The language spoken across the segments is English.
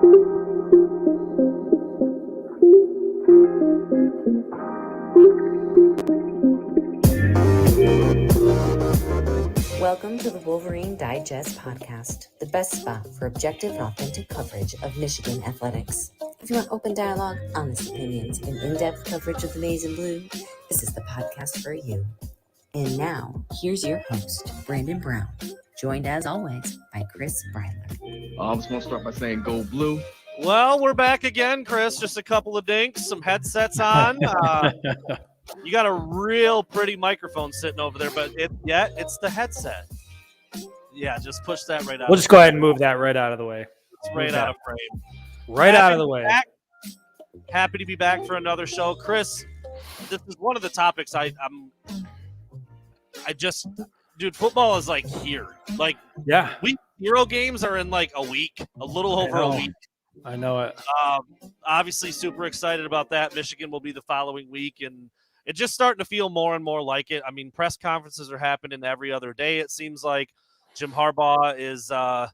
Welcome to the Wolverine Digest podcast, the best spot for objective and authentic coverage of Michigan athletics. If you want open dialogue, honest opinions, and in-depth coverage of the maize and blue, this is the podcast for you. And now, here's your host, Brandon Brown, joined as always by Chris Breiler. I was going to start by saying go blue. Well, we're back again, Chris. Just a couple of dinks, some headsets on. You got a real pretty microphone sitting over there, but it's the headset. Yeah, just push that right out. We'll just go ahead and move that right out of the way. It's right out of frame. Right out of the way. Happy to be back for another show. Chris, this is one of the topics dude, football is like here. Like, yeah. Euro games are in like a week, a little over a week. I know it. Obviously super excited about that. Michigan will be the following week, and it's just starting to feel more and more like it. I mean, press conferences are happening every other day, it seems like. Jim Harbaugh is, for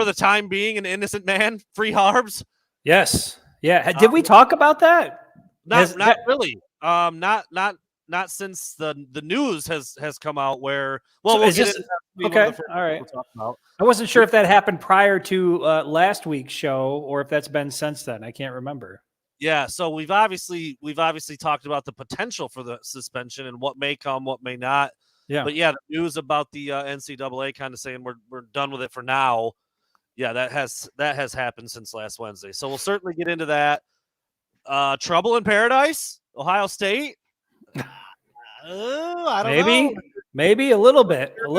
the time being, an innocent man. Free Harbs. Yes. Yeah. Did we talk about that? Not really. Not since the news has come out where. Well, so okay. All right. I wasn't sure if that happened prior to last week's show or if that's been since then. I can't remember. Yeah. So we've obviously talked about the potential for the suspension and what may come, what may not. Yeah. But yeah, the news about the NCAA kind of saying we're done with it for now. Yeah, that has happened since last Wednesday. So we'll certainly get into that. Trouble in paradise, Ohio State. I don't know. Maybe a little bit. Sure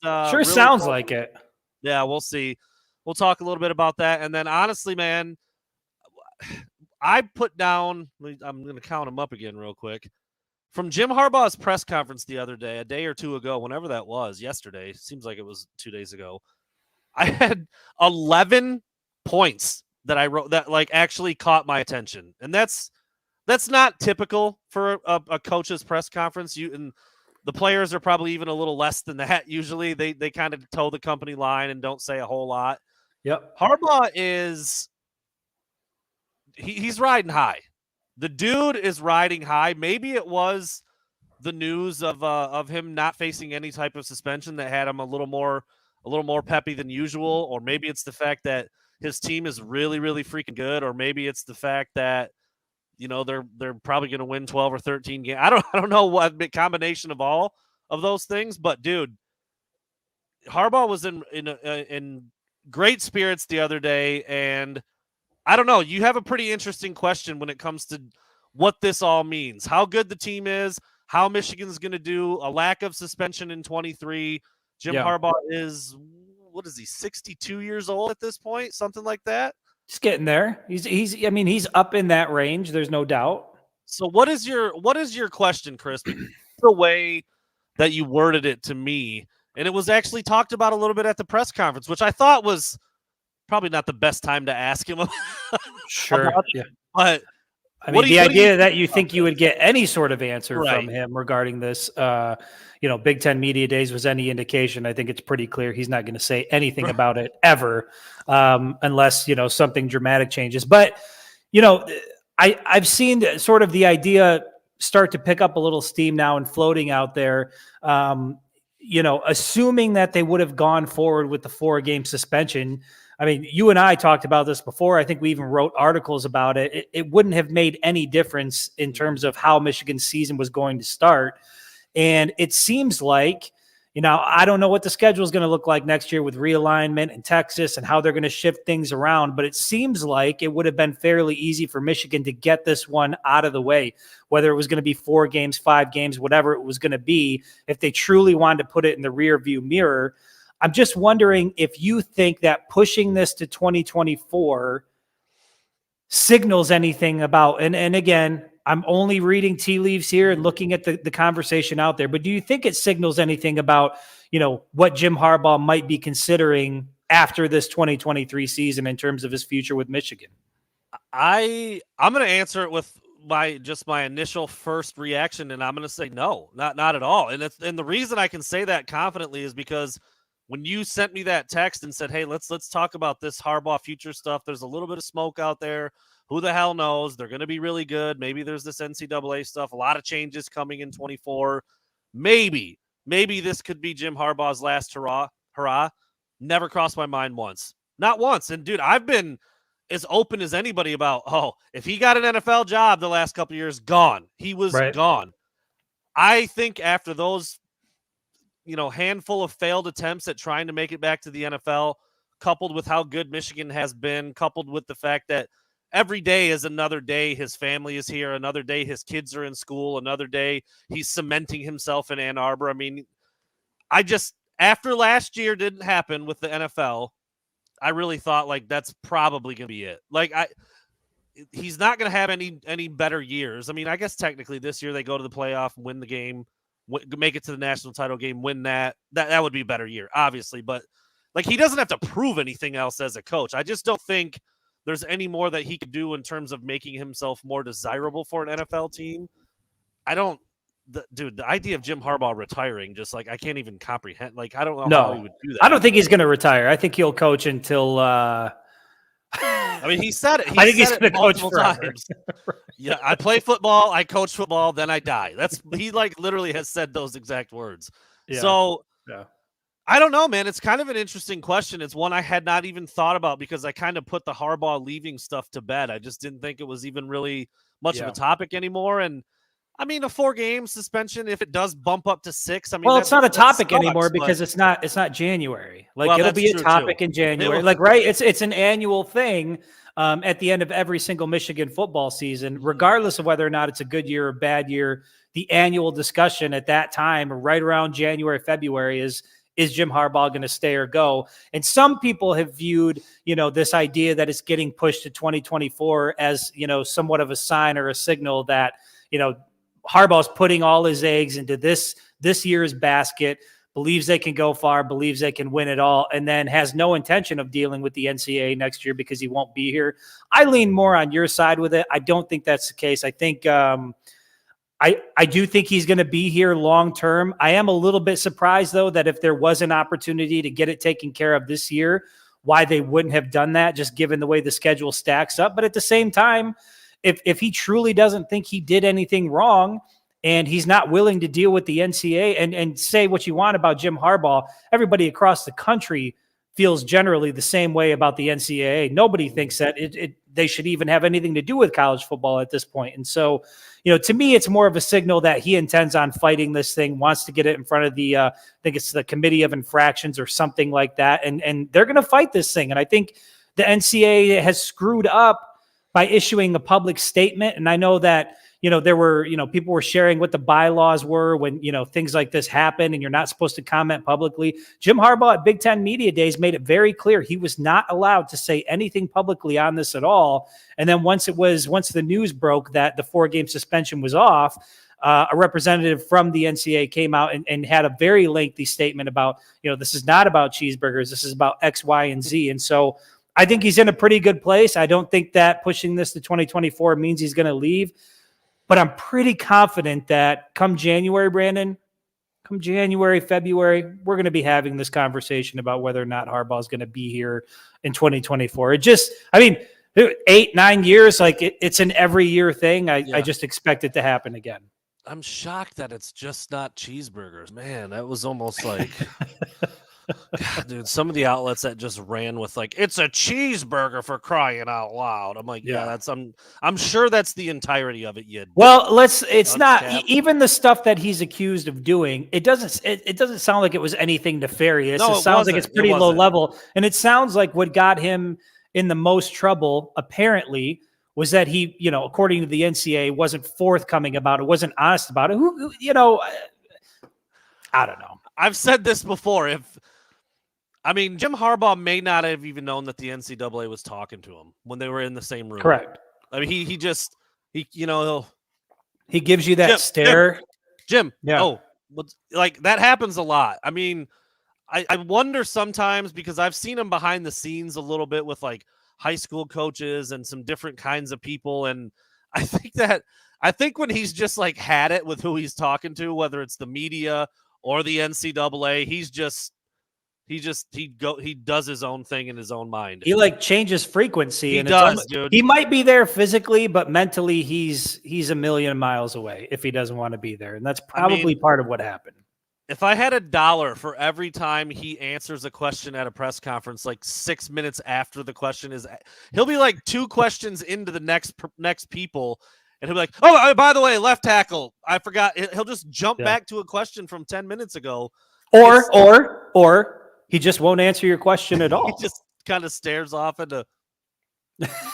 really sounds like it. Yeah, we'll see. We'll talk a little bit about that. And then honestly, man, I put down, I'm going to count them up again real quick. From Jim Harbaugh's press conference the other day, a day or two ago, whenever that was, yesterday, seems like it was 2 days ago, I had 11 points that I wrote that like actually caught my attention. And that's not typical for a coach's press conference. And the players are probably even a little less than that. Usually they kind of toe the company line and don't say a whole lot. Yep. Harbaugh is he's riding high. The dude is riding high. Maybe it was the news of him not facing any type of suspension that had him a little more peppy than usual, or maybe it's the fact that his team is really, really freaking good, or maybe it's the fact that they're probably going to win 12 or 13 games. I don't know what combination of all of those things, but dude, Harbaugh was in great spirits the other day, and I don't know. You have a pretty interesting question when it comes to what this all means, how good the team is, how Michigan's going to do, a lack of suspension in 23. Jim Harbaugh is, what is he, 62 years old at this point, something like that. He's getting there. He's up in that range. There's no doubt. So what is your question, Chris? The way that you worded it to me, and it was actually talked about a little bit at the press conference, which I thought was probably not the best time to ask him. Sure. Yeah. But I mean, the idea that you think you would get any sort of answer from him regarding this, Big Ten Media Days was any indication. I think it's pretty clear he's not going to say anything about it ever, unless, something dramatic changes. But, I've seen sort of the idea start to pick up a little steam now and floating out there, assuming that they would have gone forward with the 4-game suspension. I mean, you and I talked about this before. I think we even wrote articles about it. It wouldn't have made any difference in terms of how Michigan's season was going to start. And it seems like, I don't know what the schedule is going to look like next year with realignment in Texas and how they're going to shift things around. But it seems like it would have been fairly easy for Michigan to get this one out of the way, whether it was going to be 4 games, 5 games, whatever it was going to be, if they truly wanted to put it in the rear view mirror. I'm just wondering if you think that pushing this to 2024 signals anything about, and again, I'm only reading tea leaves here and looking at the conversation out there, but do you think it signals anything about, what Jim Harbaugh might be considering after this 2023 season in terms of his future with Michigan? I'm going to answer it with my initial first reaction, and I'm going to say no, not at all. And the reason I can say that confidently is because when you sent me that text and said, "Hey, let's talk about this Harbaugh future stuff. There's a little bit of smoke out there. Who the hell knows? They're going to be really good. Maybe there's this NCAA stuff. A lot of changes coming in 24. Maybe this could be Jim Harbaugh's last hurrah. Never crossed my mind once. Not once. And dude, I've been as open as anybody about, if he got an NFL job the last couple of years, gone. He was gone. I think after those handful of failed attempts at trying to make it back to the NFL, coupled with how good Michigan has been, coupled with the fact that every day is another day his family is here, another day his kids are in school, another day he's cementing himself in Ann Arbor. I mean, after last year didn't happen with the NFL, I really thought like that's probably going to be it. Like he's not going to have any better years. I mean, I guess technically this year they go to the playoff, win the game, make it to the national title game, win that would be a better year, obviously. But like he doesn't have to prove anything else as a coach. I just don't think there's any more that he could do in terms of making himself more desirable for an NFL team. The idea of Jim Harbaugh retiring, just like I can't even comprehend. Like I don't know how he would do that. I don't think he's going to retire. I think he'll coach until. I mean, he said it. I think he's going to coach forever. Yeah, I play football, I coach football, then I die. He like literally has said those exact words. Yeah. So I don't know, man. It's kind of an interesting question. It's one I had not even thought about because I kind of put the Harbaugh leaving stuff to bed. I just didn't think it was even really much of a topic anymore. And I mean, a 4-game suspension, if it does bump up to 6, I mean, it's not a topic anymore because it's not January. Like it'll be a topic in January. Like, right. It's an annual thing at the end of every single Michigan football season, regardless of whether or not it's a good year or bad year. The annual discussion at that time, right around January, February is Jim Harbaugh going to stay or go? And some people have viewed, this idea that it's getting pushed to 2024 as, somewhat of a sign or a signal that, Harbaugh's putting all his eggs into this year's basket, believes they can go far, believes they can win it all, and then has no intention of dealing with the NCAA next year because he won't be here. I lean more on your side with it. I don't think that's the case. I think I do think he's going to be here long term. I am a little bit surprised, though, that if there was an opportunity to get it taken care of this year, why they wouldn't have done that, just given the way the schedule stacks up. But at the same time, if he truly doesn't think he did anything wrong and he's not willing to deal with the NCAA and say what you want about Jim Harbaugh, everybody across the country feels generally the same way about the NCAA. Nobody thinks that they should even have anything to do with college football at this point. And so, to me, it's more of a signal that he intends on fighting this thing, wants to get it in front of the, I think it's the Committee of Infractions or something like that. And they're going to fight this thing. And I think the NCAA has screwed up by issuing a public statement. And I know that, there were, people were sharing what the bylaws were when, things like this happen and you're not supposed to comment publicly. Jim Harbaugh at Big Ten Media Days made it very clear he was not allowed to say anything publicly on this at all. And then once the news broke that the 4-game suspension was off, a representative from the NCAA came out and had a very lengthy statement about, this is not about cheeseburgers. This is about X, Y, and Z. And so I think he's in a pretty good place. I don't think that pushing this to 2024 means he's going to leave. But I'm pretty confident that come January, Brandon, come January, February, we're going to be having this conversation about whether or not Harbaugh is going to be here in 2024. 8-9 years, like it's an every year thing. I just expect it to happen again. I'm shocked that it's just not cheeseburgers. Man, that was almost like... God, dude, some of the outlets that just ran with like, it's a cheeseburger for crying out loud. I'm like, I'm sure that's the entirety of it. It's not even the stuff that he's accused of doing. It doesn't sound like it was anything nefarious. No, it sounds like it's pretty low level. And it sounds like what got him in the most trouble, apparently, was that he, according to the NCAA, wasn't forthcoming about it, wasn't honest about it. I don't know. I've said this before. Jim Harbaugh may not have even known that the NCAA was talking to him when they were in the same room. Correct. I mean, he gives you that stare. Jim. Yeah. Oh, like that happens a lot. I mean, I wonder sometimes because I've seen him behind the scenes a little bit with like high school coaches and some different kinds of people. And I think when he's just like had it with who he's talking to, whether it's the media or the NCAA, he's He does his own thing in his own mind. He like changes frequency, He and does, dude. He might be there physically, but mentally he's a million miles away if he doesn't want to be there, and that's probably part of what happened. If I had $1 for every time he answers a question at a press conference, like 6 minutes after the question is, he'll be like 2 questions into the next people, and he'll be like, "Oh, by the way, left tackle, I forgot." He'll just jump back to a question from 10 minutes ago, or he just won't answer your question at all. He just kind of stares off into,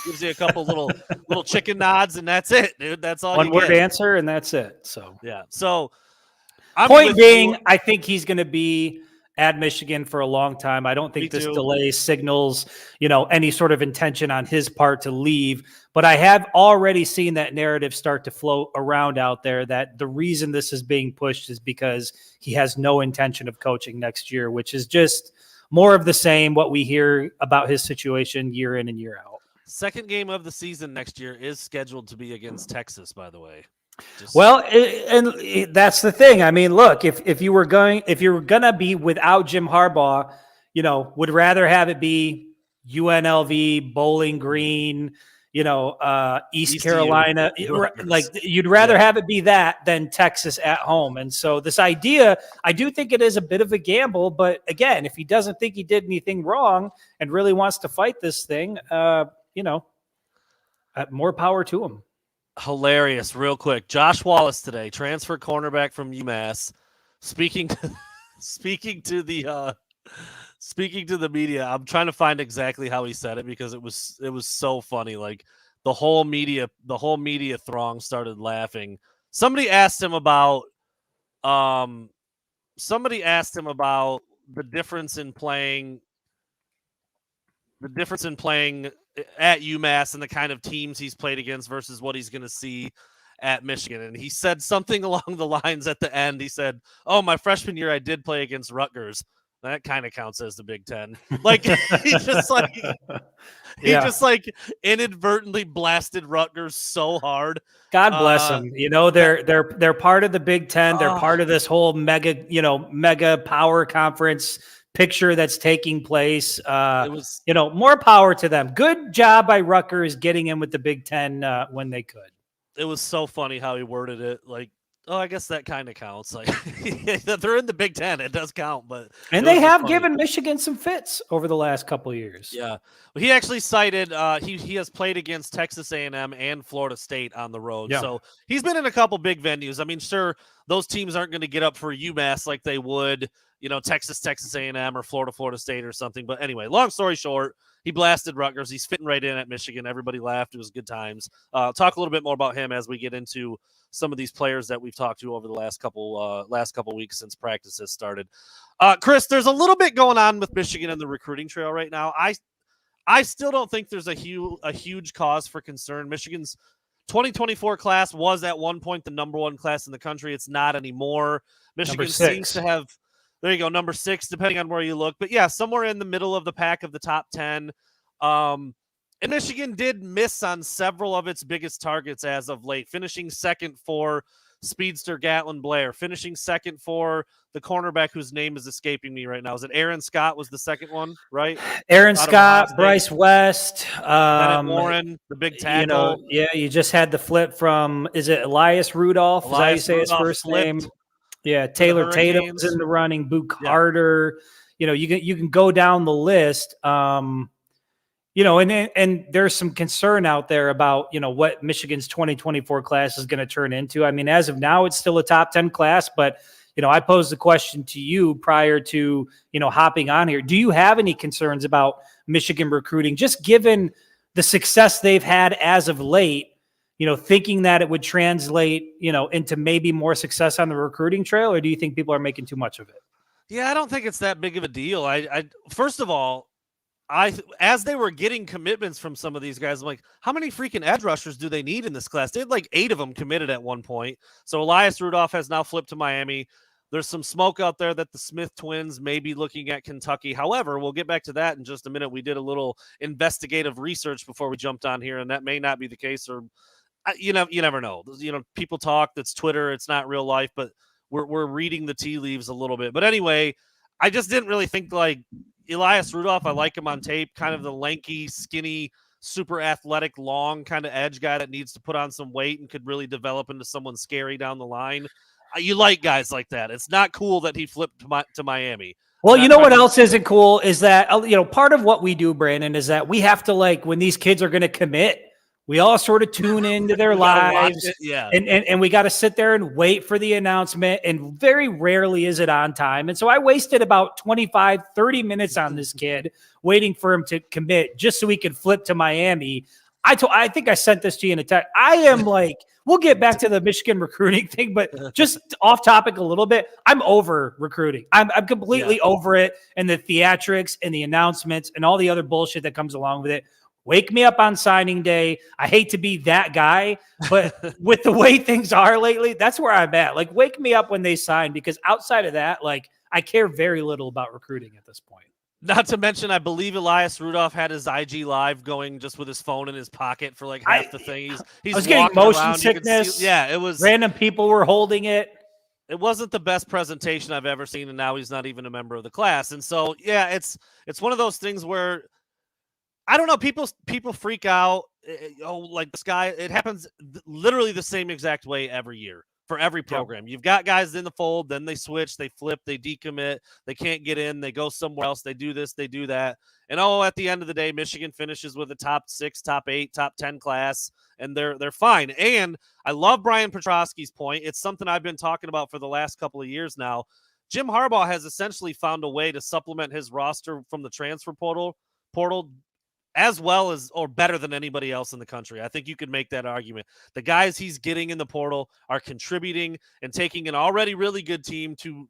gives you a couple little chicken nods, and that's it, dude. That's all. One word answer, and that's it. So yeah. So. Point being, I think he's going to be at Michigan for a long time. I don't think this delay signals, any sort of intention on his part to leave. But I have already seen that narrative start to float around out there that the reason this is being pushed is because he has no intention of coaching next year, which is just more of the same, what we hear about his situation year in and year out. Second game of the season next year is scheduled to be against Texas, by the way. And that's the thing. I mean, look, if you were gonna be without Jim Harbaugh, would rather have it be UNLV, Bowling Green, East Carolina, like you'd rather have it be that than Texas at home. And so this idea, I do think it is a bit of a gamble, but again, if he doesn't think he did anything wrong and really wants to fight this thing, more power to him. Hilarious. Real quick, Josh Wallace today, transfer cornerback from UMass, speaking to the media. I'm trying to find exactly how he said it because it was so funny. Like the whole media throng started laughing. Somebody asked him about the difference in playing at UMass and the kind of teams he's played against versus what he's going to see at Michigan. And he said something along the lines at the end. He said, "Oh, my freshman year, I did play against Rutgers. That kind of counts as the Big Ten." Like he just inadvertently blasted Rutgers so hard. God bless them. They're part of the Big Ten. They're part of this whole mega power conference picture that's taking place. It was, more power to them. Good job by Rutgers getting in with the Big Ten when they could. It was so funny how he worded it. Like, oh, I guess that kind of counts. Like they're in the Big Ten, it does count. But they have given Michigan some fits over the last couple of years. Yeah, well, he actually cited he has played against Texas A&M and Florida State on the road. Yeah. So he's been in a couple big venues. I mean, sure, those teams aren't going to get up for UMass like they would, Texas A&M or Florida State or something. But anyway, long story short, he blasted Rutgers. He's fitting right in at Michigan. Everybody laughed. It was good times. Talk a little bit more about him as we get into some of these players that we've talked to over the last couple weeks since practice has started. Chris, there's a little bit going on with Michigan and the recruiting trail right now. I still don't think there's a huge cause for concern. Michigan's 2024 class was at one point the number 1 class in the country. It's not anymore. Michigan seems to have, there you go, number 6, depending on where you look. But yeah, somewhere in the middle of the pack of the top 10. And Michigan did miss on several of its biggest targets as of late, finishing second for speedster Gatlin Blair, finishing second for the cornerback whose name is escaping me right now. Is it Aaron Scott was the second one, right? Aaron Scott, Bryce West, Bennett Warren, the big tackle. You just had the flip from, is it Elias Rudolph? Is that how you say his first name? Yeah, Taylor Tatum's in the running, Boo Carter. You can go down the list. And there's some concern out there about, what Michigan's 2024 class is going to turn into. I mean, as of now, it's still a top 10 class, but, I posed the question to you prior to, hopping on here. Do you have any concerns about Michigan recruiting, just given the success they've had as of late, thinking that it would translate, into maybe more success on the recruiting trail, or do you think people are making too much of it? Yeah, I don't think it's that big of a deal. I first of all, as they were getting commitments from some of these guys, I'm like, how many freaking edge rushers do they need in this class? They had like 8 of them committed at one point. So Elias Rudolph has now flipped to Miami. There's some smoke out there that the Smith twins may be looking at Kentucky. However, we'll get back to that in just a minute. We did a little investigative research before we jumped on here, and that may not be the case, or you never know. People talk. That's Twitter. It's not real life, but we're reading the tea leaves a little bit. But anyway, I just didn't really think like Elias Rudolph. I like him on tape, kind of the lanky, skinny, super athletic, long kind of edge guy that needs to put on some weight and could really develop into someone scary down the line. You like guys like that. It's not cool that he flipped to Miami. Well, you know what else isn't cool is that, part of what we do, Brandon, is that we have to, like, when these kids are going to commit, we all sort of tune into their lives. Yeah. And we got to sit there and wait for the announcement. And very rarely is it on time. And so I wasted about 25, 30 minutes on this kid waiting for him to commit just so he could flip to Miami. I think I sent this to you in a text. I am like, we'll get back to the Michigan recruiting thing, but just off topic a little bit. I'm over recruiting. I'm completely over it, and the theatrics and the announcements and all the other bullshit that comes along with it. Wake me up on signing day. I hate to be that guy, but with the way things are lately, that's where I'm at. Like, wake me up when they sign, because outside of that, like, I care very little about recruiting at this point. Not to mention, I believe Elias Rudolph had his IG live going just with his phone in his pocket for like half the thing. He's I was getting motion around, sickness. It was random people were holding it. It wasn't the best presentation I've ever seen, and now he's not even a member of the class. And so, yeah, it's one of those things where I don't know. People freak out. Like this guy. It happens literally the same exact way every year. For every program. Yep. You've got guys in the fold, then they switch, they flip, they decommit, they can't get in, they go somewhere else, they do this, they do that. And at the end of the day, Michigan finishes with a top 6, top 8, top 10 class, and they're fine. And I love Brian Petrosky's point. It's something I've been talking about for the last couple of years now. Jim Harbaugh has essentially found a way to supplement his roster from the transfer portal as well as or better than anybody else in the country. I think you could make that argument. The guys he's getting in the portal are contributing and taking an already really good team to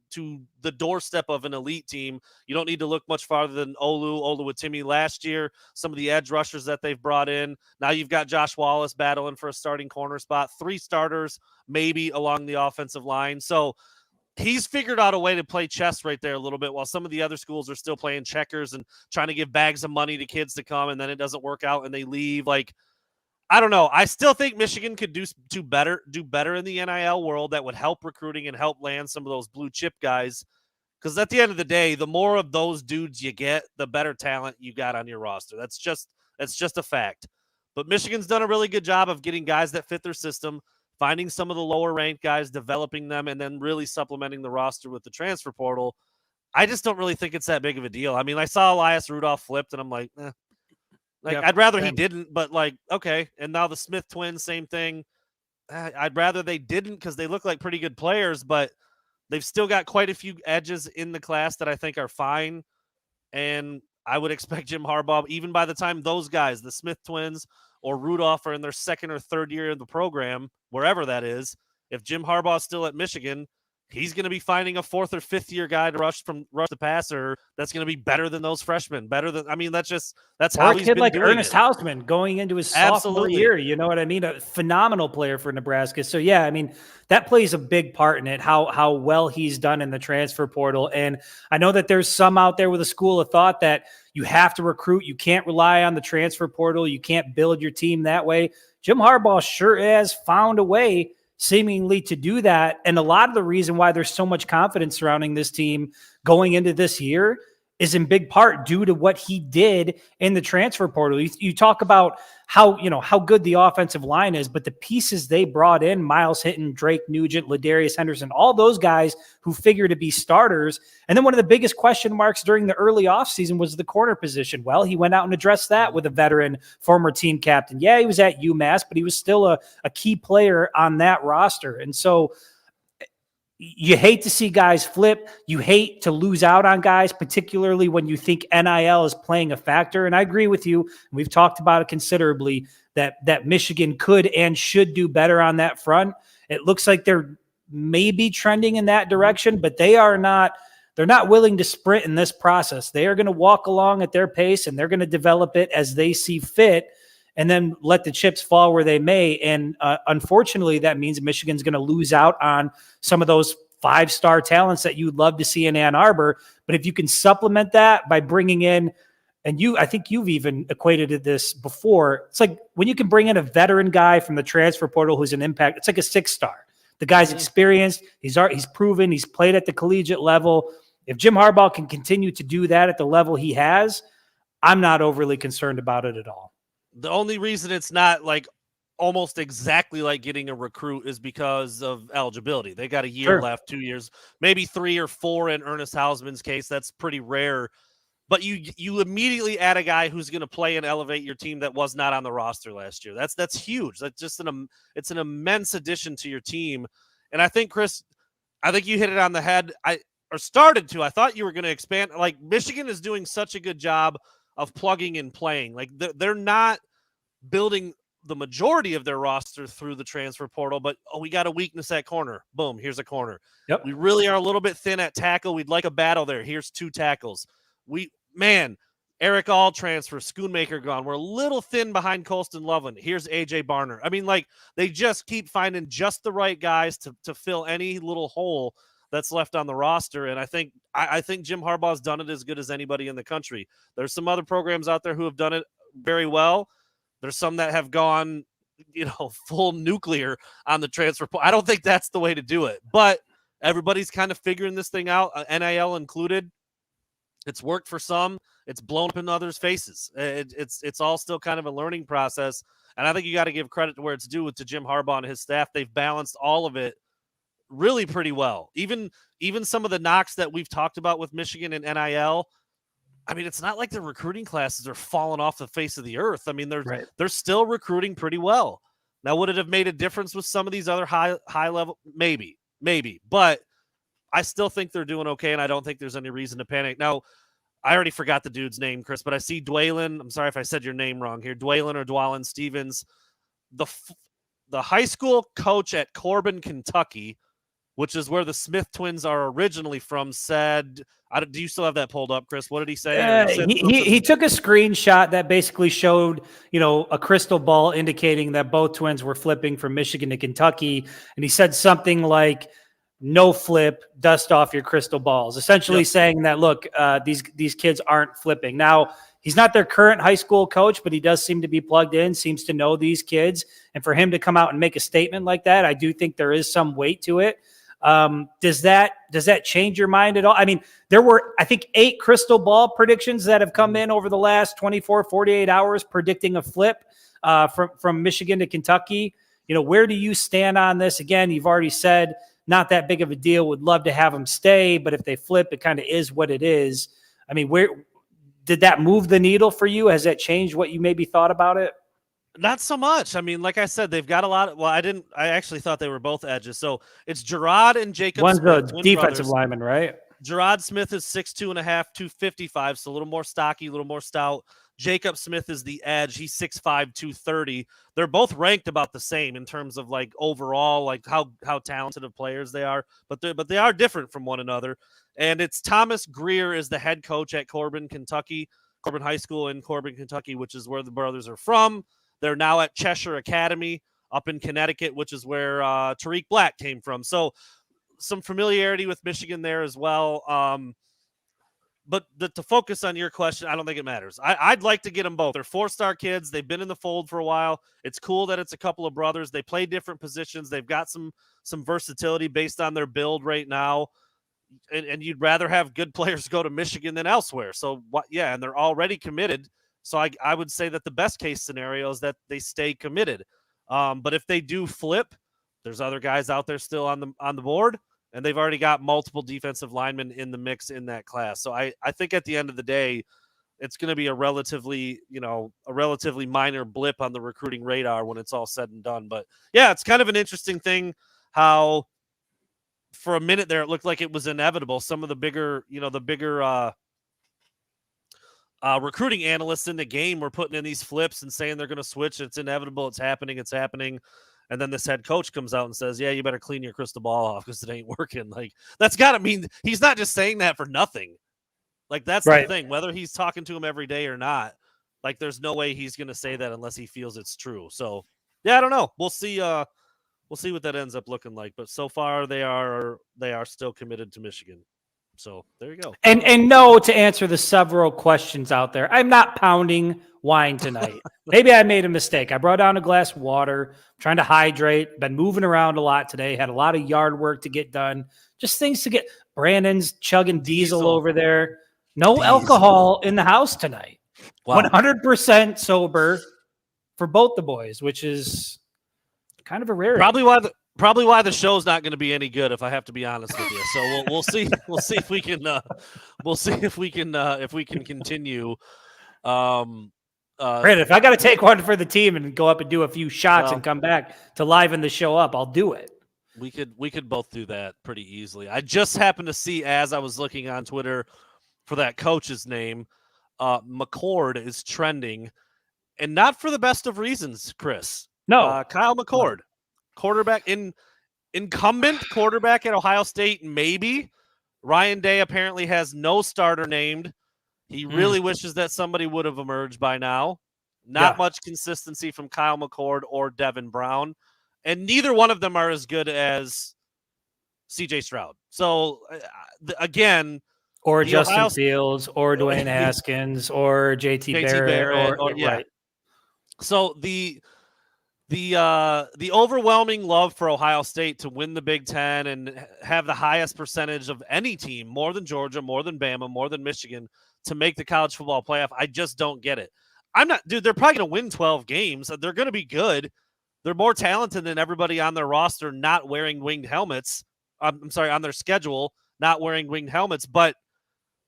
the doorstep of an elite team. You don't need to look much farther than Oluwatimi last year, some of the edge rushers that they've brought in. Now you've got Josh Wallace battling for a starting corner spot, 3 starters maybe along the offensive line. So he's figured out a way to play chess right there a little bit while some of the other schools are still playing checkers and trying to give bags of money to kids to come, and then it doesn't work out and they leave. Like, I don't know. I still think Michigan could do better in the NIL world. That would help recruiting and help land some of those blue chip guys. Because at the end of the day, the more of those dudes you get, the better talent you got on your roster. That's just a fact. But Michigan's done a really good job of getting guys that fit their system, finding some of the lower ranked guys, developing them, and then really supplementing the roster with the transfer portal. I just don't really think it's that big of a deal. I mean, I saw Elias Rudolph flipped, and I'm like, yep, I'd rather he didn't, but like, okay. And now the Smith twins, same thing. I'd rather they didn't because they look like pretty good players, but they've still got quite a few edges in the class that I think are fine. And I would expect Jim Harbaugh, even by the time those guys, the Smith twins or Rudolph, are in their 2nd or 3rd year of the program, wherever that is, if Jim Harbaugh is still at Michigan, he's going to be finding a 4th or 5th year guy to rush the passer that's going to be better than those freshmen. That's how he's been doing it. Or a kid like Ernest Hausman going into his sophomore year. You know what I mean? A phenomenal player for Nebraska. So, yeah, I mean, that plays a big part in it, how well he's done in the transfer portal. And I know that there's some out there with a school of thought that you have to recruit. You can't rely on the transfer portal. You can't build your team that way. Jim Harbaugh sure has found a way seemingly to do that. And a lot of the reason why there's so much confidence surrounding this team going into this year is in big part due to what he did in the transfer portal. You talk about how good the offensive line is, but the pieces they brought in, Miles Hinton, Drake Nugent, Ladarius Henderson, all those guys who figure to be starters. And then one of the biggest question marks during the early offseason was the corner position. Well, he went out and addressed that with a veteran former team captain. Yeah, he was at UMass, but he was still a key player on that roster. And so you hate to see guys flip. You hate to lose out on guys, particularly when you think NIL is playing a factor. And I agree with you. We've talked about it considerably that Michigan could and should do better on that front. It looks like they're maybe trending in that direction, but they're not willing to sprint in this process. They are going to walk along at their pace, and they're going to develop it as they see fit, and then let the chips fall where they may. And unfortunately, that means Michigan's going to lose out on some of those 5-star talents that you'd love to see in Ann Arbor. But if you can supplement that by bringing in, and I think you've even equated this before, it's like when you can bring in a veteran guy from the transfer portal who's an impact, it's like a 6-star. The guy's experienced, he's proven, he's played at the collegiate level. If Jim Harbaugh can continue to do that at the level he has, I'm not overly concerned about it at all. The only reason it's not like almost exactly like getting a recruit is because of eligibility. They got a year left, 2 years, maybe 3 or 4 in Ernest Hausman's case. That's pretty rare. But you immediately add a guy who's going to play and elevate your team that was not on the roster last year. That's huge. That's just it's an immense addition to your team. And I think, Chris, I think you hit it on the head. I thought you were going to expand. Like, Michigan is doing such a good job of plugging and playing. Like, they're not building the majority of their roster through the transfer portal, but we got a weakness at corner. Boom, here's a corner. Yep. We really are a little bit thin at tackle. We'd like a battle there. Here's 2 tackles. Eric All transfer, Schoonmaker gone. We're a little thin behind Colston Loveland. Here's AJ Barner. I mean, like, they just keep finding just the right guys to fill any little hole that's left on the roster. And I think Jim Harbaugh's done it as good as anybody in the country. There's some other programs out there who have done it very well. There's some that have gone, full nuclear on the transfer. I don't think that's the way to do it, but everybody's kind of figuring this thing out, NIL included. It's worked for some. It's blown up in others' faces. It's all still kind of a learning process. And I think you got to give credit to where it's due to Jim Harbaugh and his staff. They've balanced all of it really pretty well. Even some of the knocks that we've talked about with Michigan and NIL, I mean, it's not like the recruiting classes are falling off the face of the earth. I mean, they're still recruiting pretty well. Now, would it have made a difference with some of these other high level? Maybe. But I still think they're doing okay, and I don't think there's any reason to panic. Now, I already forgot the dude's name, Chris, but I see Dwaylen. I'm sorry if I said your name wrong here. Dwaylen Stevens, the high school coach at Corbin, Kentucky, which is where the Smith twins are originally from, said, do you still have that pulled up, Chris? What did he say? He took a screenshot that basically showed, a crystal ball indicating that both twins were flipping from Michigan to Kentucky. And he said something like, no flip, dust off your crystal balls, essentially saying that, look, these kids aren't flipping. Now, he's not their current high school coach, but he does seem to be plugged in, seems to know these kids. And for him to come out and make a statement like that, I do think there is some weight to it. Does that change your mind at all? I mean, there were, I think, 8 crystal ball predictions that have come in over the last 24, 48 hours predicting a flip from Michigan to Kentucky. Where do you stand on this? Again, you've already said not that big of a deal. Would love to have them stay, but if they flip, it kind of is what it is. I mean, where did that move the needle for you? Has that changed what you maybe thought about it? Not so much. I mean, like I said, they've got a lot of, I actually thought they were both edges. So it's Gerard and Jacob One's Smith, a defensive lineman, right? Gerard Smith is 6'2.5", 255, so a little more stocky, a little more stout. Jacob Smith is the edge. He's 6'5", 230. They're both ranked about the same in terms of like overall, like how talented of players they are, but they are different from one another. And it's Thomas Greer is the head coach at Corbin High School in Corbin, Kentucky, which is where the brothers are from. They're now at Cheshire Academy up in Connecticut, which is where Tariq Black came from. So some familiarity with Michigan there as well. But to focus on your question, I don't think it matters. I'd like to get them both. They're 4-star kids. They've been in the fold for a while. It's cool that it's a couple of brothers. They play different positions. They've got some versatility based on their build right now. And you'd rather have good players go to Michigan than elsewhere. So, and they're already committed. So I would say that the best case scenario is that they stay committed. But if they do flip, there's other guys out there still on the board. And they've already got multiple defensive linemen in the mix in that class. So I think at the end of the day, it's going to be a relatively minor blip on the recruiting radar when it's all said and done. But yeah, it's kind of an interesting thing how for a minute there, it looked like it was inevitable. Some of the bigger recruiting analysts in the game were putting in these flips and saying they're going to switch. It's inevitable. It's happening. And then this head coach comes out and says, yeah, you better clean your crystal ball off because it ain't working. Like, that's got to mean he's not just saying that for nothing. Like, that's right. The thing, whether he's talking to him every day or not, like, there's no way he's going to say that unless he feels it's true. So, yeah, I don't know. We'll see. We'll see what that ends up looking like. But so far, they are still committed to Michigan. So there you go. And no, to answer the several questions out there, I'm not pounding wine tonight. Maybe I made a mistake. I brought down a glass of water, trying to hydrate, been moving around a lot today, had a lot of yard work to get done, just things to get. Brandon's chugging diesel over there. No alcohol in the house tonight. Wow. 100% sober for both the boys, which is kind of a rarity. Probably why the show's not going to be any good, if I have to be honest with you. So we'll see. We'll see if we can. We'll see if we can continue. Brandon, if I got to take one for the team and go up and do a few shots and come back to liven the show up, I'll do it. We could both do that pretty easily. I just happened to see, as I was looking on Twitter for that coach's name, McCord is trending, and not for the best of reasons, Chris. No, Kyle McCord. Quarterback, incumbent quarterback at Ohio State, maybe. Ryan Day apparently has no starter named. He really wishes that somebody would have emerged by now. Not much consistency from Kyle McCord or Devin Brown, and neither one of them are as good as C.J. Stroud. So, again, or Justin Fields, or Dwayne Haskins, or J.T. Barrett, or yeah. Right. So the overwhelming love for Ohio State to win the Big Ten and have the highest percentage of any team, more than Georgia, more than Bama, more than Michigan, to make the college football playoff, I just don't get it. They're probably going to win 12 games. They're going to be good. They're more talented than everybody on their roster not wearing winged helmets. I'm sorry, on their schedule, not wearing winged helmets. But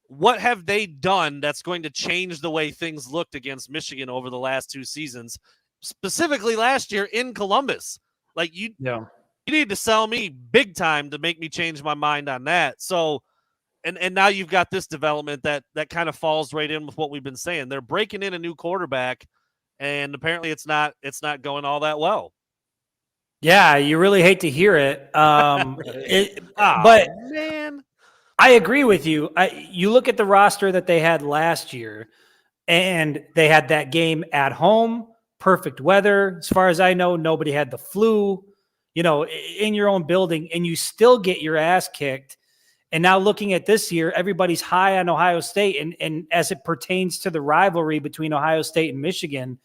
what have they done that's going to change the way things looked against Michigan over the last 2 seasons? Specifically last year in Columbus. Like you need to sell me big time to make me change my mind on that. So, and now you've got this development that kind of falls right in with what we've been saying. They're breaking in a new quarterback, and apparently it's not going all that well. Yeah, you really hate to hear it. But man, I agree with you. You look at the roster that they had last year, and they had that game at home. Perfect weather. As far as I know, nobody had the flu, in your own building, and you still get your ass kicked. And now looking at this year, everybody's high on Ohio State. And as it pertains to the rivalry between Ohio State and Michigan,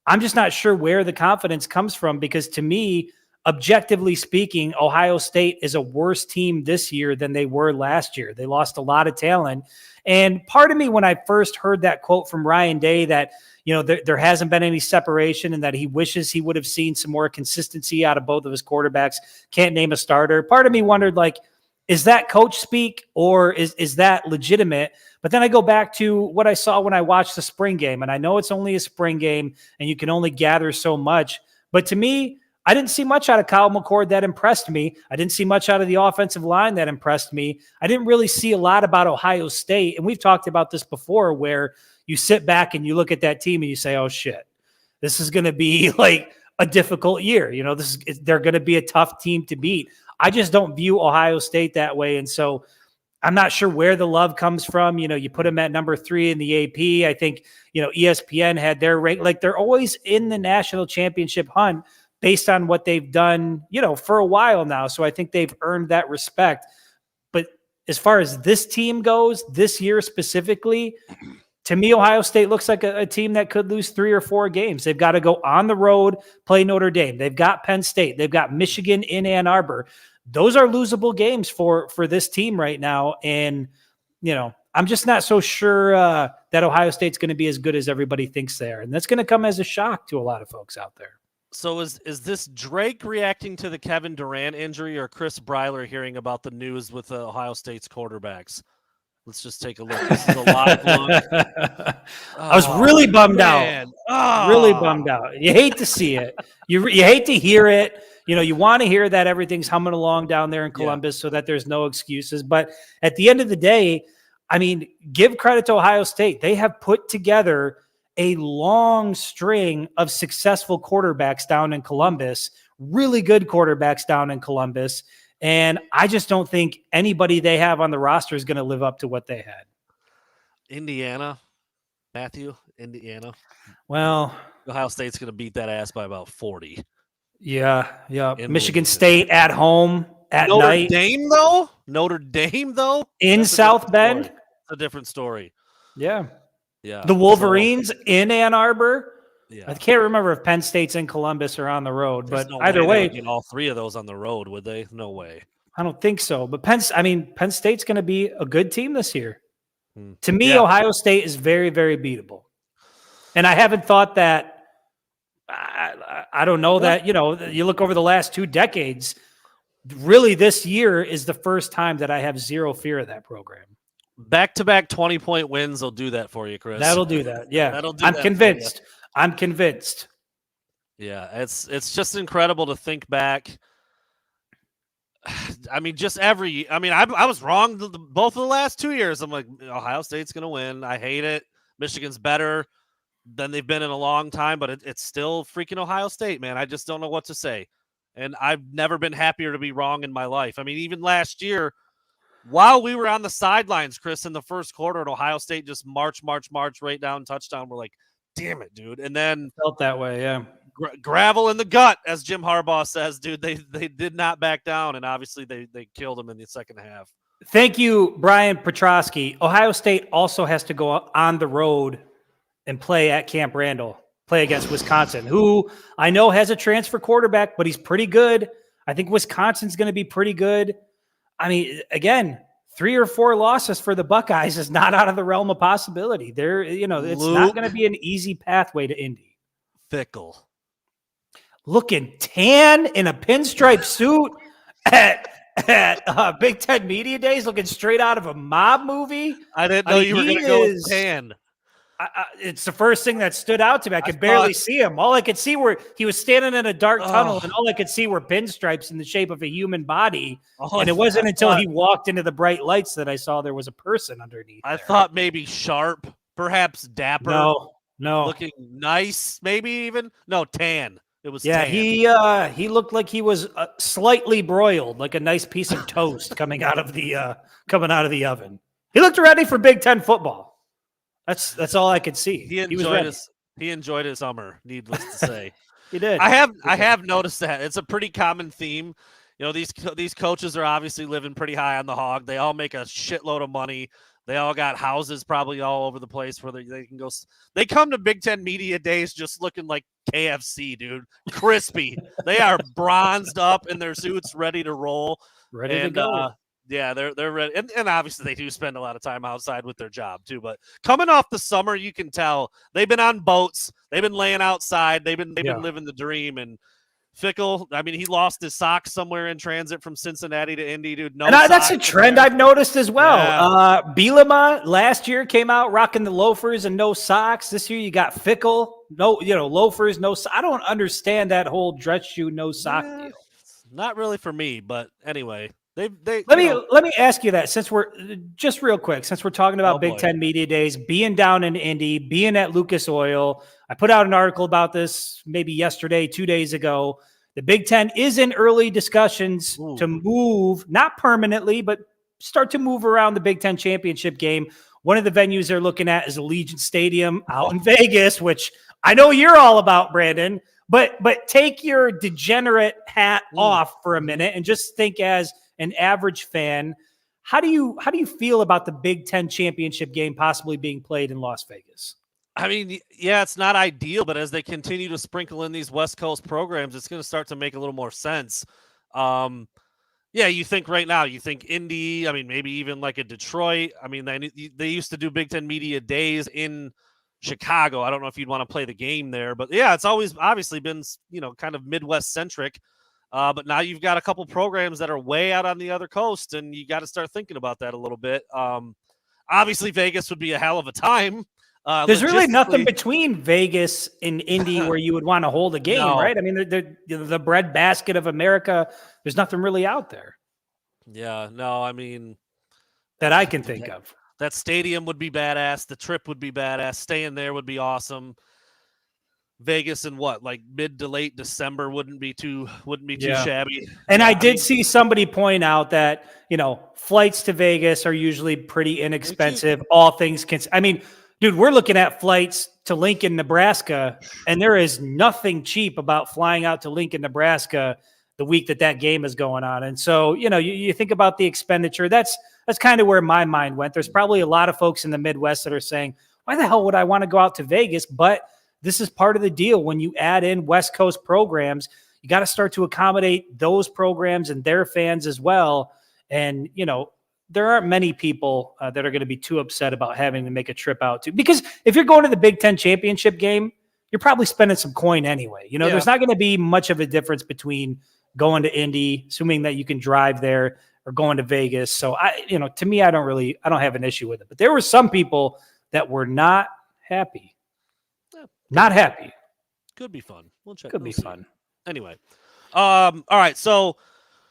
I'm just not sure where the confidence comes from, because to me, objectively speaking, Ohio State is a worse team this year than they were last year. They lost a lot of talent. And part of me, when I first heard that quote from Ryan Day that, there hasn't been any separation and that he wishes he would have seen some more consistency out of both of his quarterbacks, can't name a starter. Part of me wondered, is that coach speak, or is that legitimate? But then I go back to what I saw when I watched the spring game, and I know it's only a spring game and you can only gather so much. But to me, I didn't see much out of Kyle McCord that impressed me. I didn't see much out of the offensive line that impressed me. I didn't really see a lot about Ohio State. And we've talked about this before, where you sit back and you look at that team and you say, oh shit, this is going to be like a difficult year. They're going to be a tough team to beat. I just don't view Ohio State that way. And so I'm not sure where the love comes from. You put them at number 3 in the AP. I think, ESPN had their rank. Like, they're always in the national championship hunt based on what they've done, for a while now. So I think they've earned that respect. But as far as this team goes, this year specifically, to me, Ohio State looks like a team that could lose 3 or 4 games. They've got to go on the road, play Notre Dame. They've got Penn State. They've got Michigan in Ann Arbor. Those are losable games for this team right now. And, I'm just not so sure that Ohio State's going to be as good as everybody thinks they are. And that's going to come as a shock to a lot of folks out there. So is this Drake reacting to the Kevin Durant injury, or Chris Breiler hearing about the news with Ohio State's quarterbacks? Let's just take a look. This is a live look. I was really bummed out. Really bummed out. You hate to see it. You hate to hear it. You want to hear that everything's humming along down there in Columbus so that there's no excuses. But at the end of the day, give credit to Ohio State. They have put together a long string of successful quarterbacks down in Columbus, really good quarterbacks down in Columbus. And I just don't think anybody they have on the roster is going to live up to what they had. Indiana. Well, Ohio State's going to beat that ass by about 40. Yeah. Michigan State at home. at Notre night Dame, though? Notre Dame, though? in That's a South different Bend. story. It's a different story. Yeah. Yeah. The Wolverines in Ann Arbor. Yeah. I can't remember if Penn State's in Columbus or on the road, There's but no either way they way, would get all three of those on the road, would they? No way. I don't think so. But Penn State's going to be a good team this year. To me, Yeah. Ohio State is very, very beatable. And I haven't thought that. I don't know that, you look over the last 2 decades, really this year is the first time that I have zero fear of that program. Back-to-back 20-point wins will do that for you, Chris. That'll do that. Yeah. That'll do I'm that for convinced. I'm convinced. Yeah, it's just incredible to think back. I mean, I was wrong both of the last 2 years. I'm like, Ohio State's going to win. I hate it. Michigan's better than they've been in a long time, but it's still freaking Ohio State, man. I just don't know what to say. And I've never been happier to be wrong in my life. I mean, even last year, while we were on the sidelines, Chris, in the first quarter, and Ohio State just march right down touchdown. We're like, damn it, dude. And then Felt that way, yeah. Gravel in the gut, as Jim Harbaugh says, dude. They did not back down, and obviously they killed him in the second half. Thank you, Brian Petrosky. Ohio State also has to go on the road and play at Camp Randall, play against Wisconsin, who I know has a transfer quarterback, but he's pretty good. I think Wisconsin's going to be pretty good. I mean, again, 3 or 4 losses for the Buckeyes is not out of the realm of possibility. It's not going to be an easy pathway to Indy. Fickle. Looking tan in a pinstripe suit at Big Ten Media Days, looking straight out of a mob movie. I didn't know you were going to go with tan. It's the first thing that stood out to me. I could barely see him. All I could see were he was standing in a dark tunnel, and all I could see were pinstripes in the shape of a human body. And it wasn't until he walked into the bright lights that I saw there was a person underneath. I thought maybe sharp, perhaps dapper. No. Looking nice, maybe even. No, tan. It was tan. He looked like he was slightly broiled, like a nice piece of toast coming out of the oven. He looked ready for Big Ten football. That's all I could see. He enjoyed his summer, needless to say. He did. I have noticed that. It's a pretty common theme. These coaches are obviously living pretty high on the hog. They all make a shitload of money. They all got houses probably all over the place where they can go. They come to Big Ten Media Days just looking like KFC, dude. Crispy. They are bronzed up in their suits, ready to roll. Ready to go. Yeah, they're ready. And obviously they do spend a lot of time outside with their job too. But coming off the summer, you can tell they've been on boats. They've been laying outside. They've been living the dream. And Fickle, I mean, he lost his socks somewhere in transit from Cincinnati to Indy, dude. That's a trend I've noticed as well. Yeah. Bielema last year came out rocking the loafers and no socks. This year you got Fickle, loafers, no socks. I don't understand that whole dress shoe, no sock deal. Not really for me, but anyway. Let me ask you that since we're just real quick, since we're talking about Big Ten Media Days, being down in Indy, being at Lucas Oil. I put out an article about this maybe yesterday, 2 days ago. The Big Ten is in early discussions to move, not permanently, but start to move around the Big Ten championship game. One of the venues they're looking at is Allegiant Stadium out in Vegas, which I know you're all about, Brandon. But take your degenerate hat off for a minute and just think as an average fan, how do you feel about the Big Ten championship game possibly being played in Las Vegas? I mean, yeah, it's not ideal, but as they continue to sprinkle in these West Coast programs, it's going to start to make a little more sense. Yeah, you think right now, you think Indy, I mean, maybe even like a Detroit. I mean, they used to do Big Ten Media Days in Chicago. I don't know if you'd want to play the game there, but yeah, it's always obviously been, kind of Midwest centric. But now you've got a couple programs that are way out on the other coast, and you got to start thinking about that a little bit. Obviously, Vegas would be a hell of a time. There's really nothing between Vegas and Indy where you would want to hold a game, right? I mean, the breadbasket of America, there's nothing really out there. Yeah, no, I mean. That I can think of. That stadium would be badass. The trip would be badass. Staying there would be awesome. Vegas in like mid to late December wouldn't be too shabby. And I did see somebody point out that, flights to Vegas are usually pretty inexpensive. All things considered. I mean, dude, we're looking at flights to Lincoln, Nebraska, and there is nothing cheap about flying out to Lincoln, Nebraska the week that game is going on. And so, you think about the expenditure. That's kind of where my mind went. There's probably a lot of folks in the Midwest that are saying, why the hell would I want to go out to Vegas? But this is part of the deal. When you add in West Coast programs, you got to start to accommodate those programs and their fans as well. And, there aren't many people that are going to be too upset about having to make a trip out to, because if you're going to the Big Ten championship game, you're probably spending some coin anyway. There's not going to be much of a difference between going to Indy, assuming that you can drive there, or going to Vegas. So to me, I don't have an issue with it, but there were some people that were not happy. Not happy. Could be fun. We'll check. Could be fun. Anyway. All right. So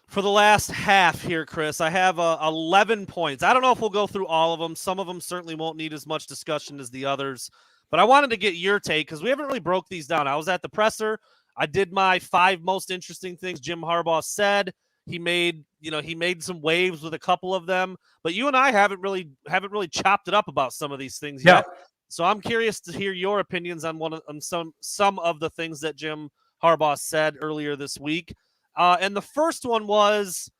for the last half here, Chris, I have 11 points. I don't know if we'll go through all of them. Some of them certainly won't need as much discussion as the others, but I wanted to get your take because we haven't really broke these down. I was at the presser. I did my 5 most interesting things Jim Harbaugh said. He made some waves with a couple of them, but you and I haven't really chopped it up about some of these things yet. So I'm curious to hear your opinions on some of the things that Jim Harbaugh said earlier this week. And the first one was,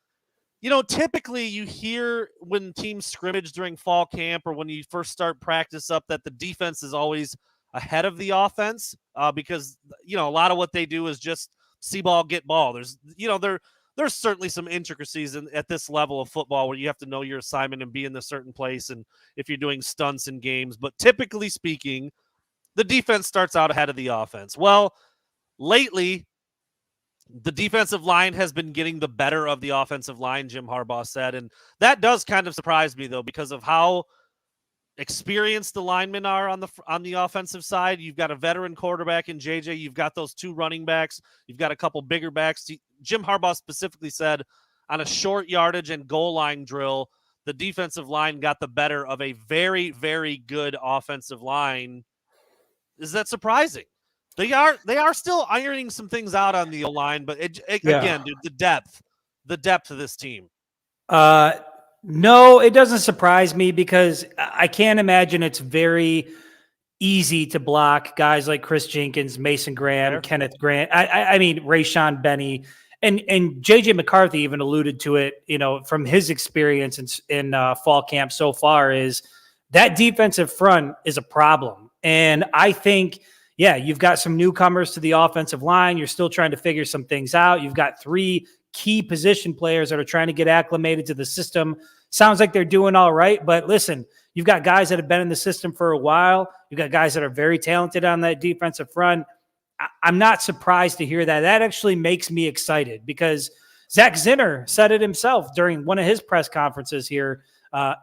typically you hear when teams scrimmage during fall camp or when you first start practice up that the defense is always ahead of the offense because, a lot of what they do is just see ball, get ball. There's certainly some intricacies at this level of football where you have to know your assignment and be in a certain place and if you're doing stunts in games. But typically speaking, the defense starts out ahead of the offense. Well, lately, the defensive line has been getting the better of the offensive line, Jim Harbaugh said. And that does kind of surprise me, though, because of how experienced the linemen are on the offensive side. You've got a veteran quarterback in JJ. You've got those 2 running backs. You've got a couple bigger backs. Jim Harbaugh specifically said on a short yardage and goal line drill, the defensive line got the better of a very, very good offensive line. Is that surprising? They are still ironing some things out on the O-line, but again, dude, the depth of this team. No, it doesn't surprise me because I can't imagine it's very easy to block guys like Chris Jenkins, Mason Graham, Kenneth Grant. I mean, Rayshon Benny and JJ McCarthy even alluded to it, from his experience in fall camp so far, is that defensive front is a problem. And I think, you've got some newcomers to the offensive line. You're still trying to figure some things out. You've got 3 key position players that are trying to get acclimated to the system. Sounds like they're doing all right, but listen, you've got guys that have been in the system for a while. You've got guys that are very talented on that defensive front. I'm not surprised to hear that. That actually makes me excited because Zach Zinner said it himself during one of his press conferences here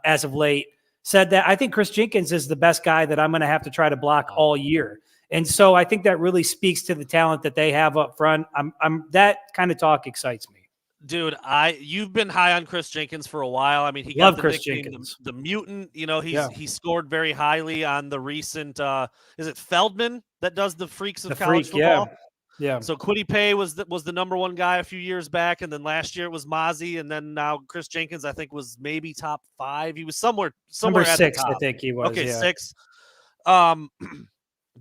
as of late, said that I think Chris Jenkins is the best guy that I'm going to have to try to block all year. And so I think that really speaks to the talent that they have up front. That kind of talk excites me. Dude, you've been high on Chris Jenkins for a while. I mean, he Love got the Chris nickname, Jenkins. the mutant. He scored very highly on the recent. Is it Feldman that does the freaks of college football? Yeah. So Kwity Paye was the number 1 guy a few years back, and then last year it was Mozzie, and then now Chris Jenkins I think was maybe top 5. He was somewhere number at 6. the top. I think he was. Okay, 6.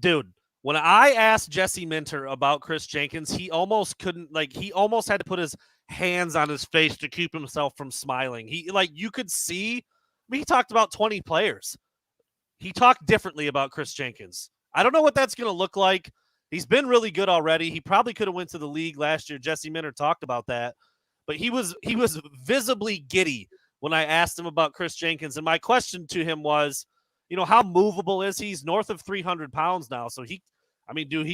Dude. When I asked Jesse Minter about Chris Jenkins, he almost had to put his hands on his face to keep himself from smiling. You could see, he talked about 20 players. He talked differently about Chris Jenkins. I don't know what that's going to look like. He's been really good already. He probably could have went to the league last year. Jesse Minter talked about that, but he was visibly giddy when I asked him about Chris Jenkins. And my question to him was, how movable is he? He's north of 300 pounds now. So he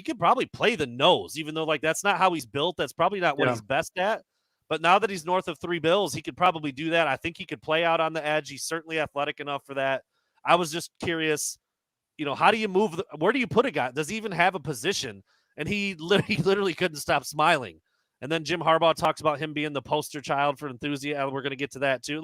could probably play the nose, even though that's not how he's built. That's probably not what he's best at. But now that he's north of 3 bills, he could probably do that. I think he could play out on the edge. He's certainly athletic enough for that. I was just curious, how do you move? Where do you put a guy? Does he even have a position? And he literally couldn't stop smiling. And then Jim Harbaugh talks about him being the poster child for enthusiasm. We're going to get to that too.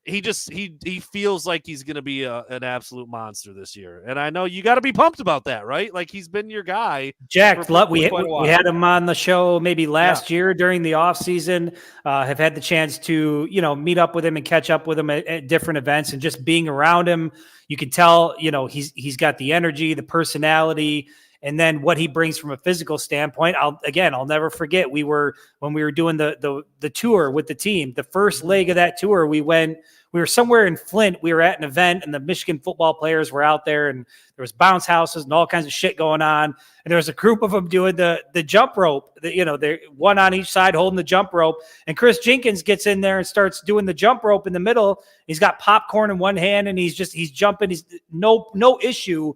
He feels like he's going to be an absolute monster this year. And I know you got to be pumped about that, right? Like he's been your guy. Jack, we had him on the show maybe last year during the off season, have had the chance to, meet up with him and catch up with him at different events, and just being around him, you can tell, he's got the energy, the personality, And then what he brings from a physical standpoint, I'll never forget. When we were doing the tour with the team, the first leg of that tour, we were somewhere in Flint. We were at an event and the Michigan football players were out there and there was bounce houses and all kinds of shit going on. And there was a group of them doing the jump rope, they're one on each side holding the jump rope. And Chris Jenkins gets in there and starts doing the jump rope in the middle. He's got popcorn in one hand and he's jumping. He's no issue.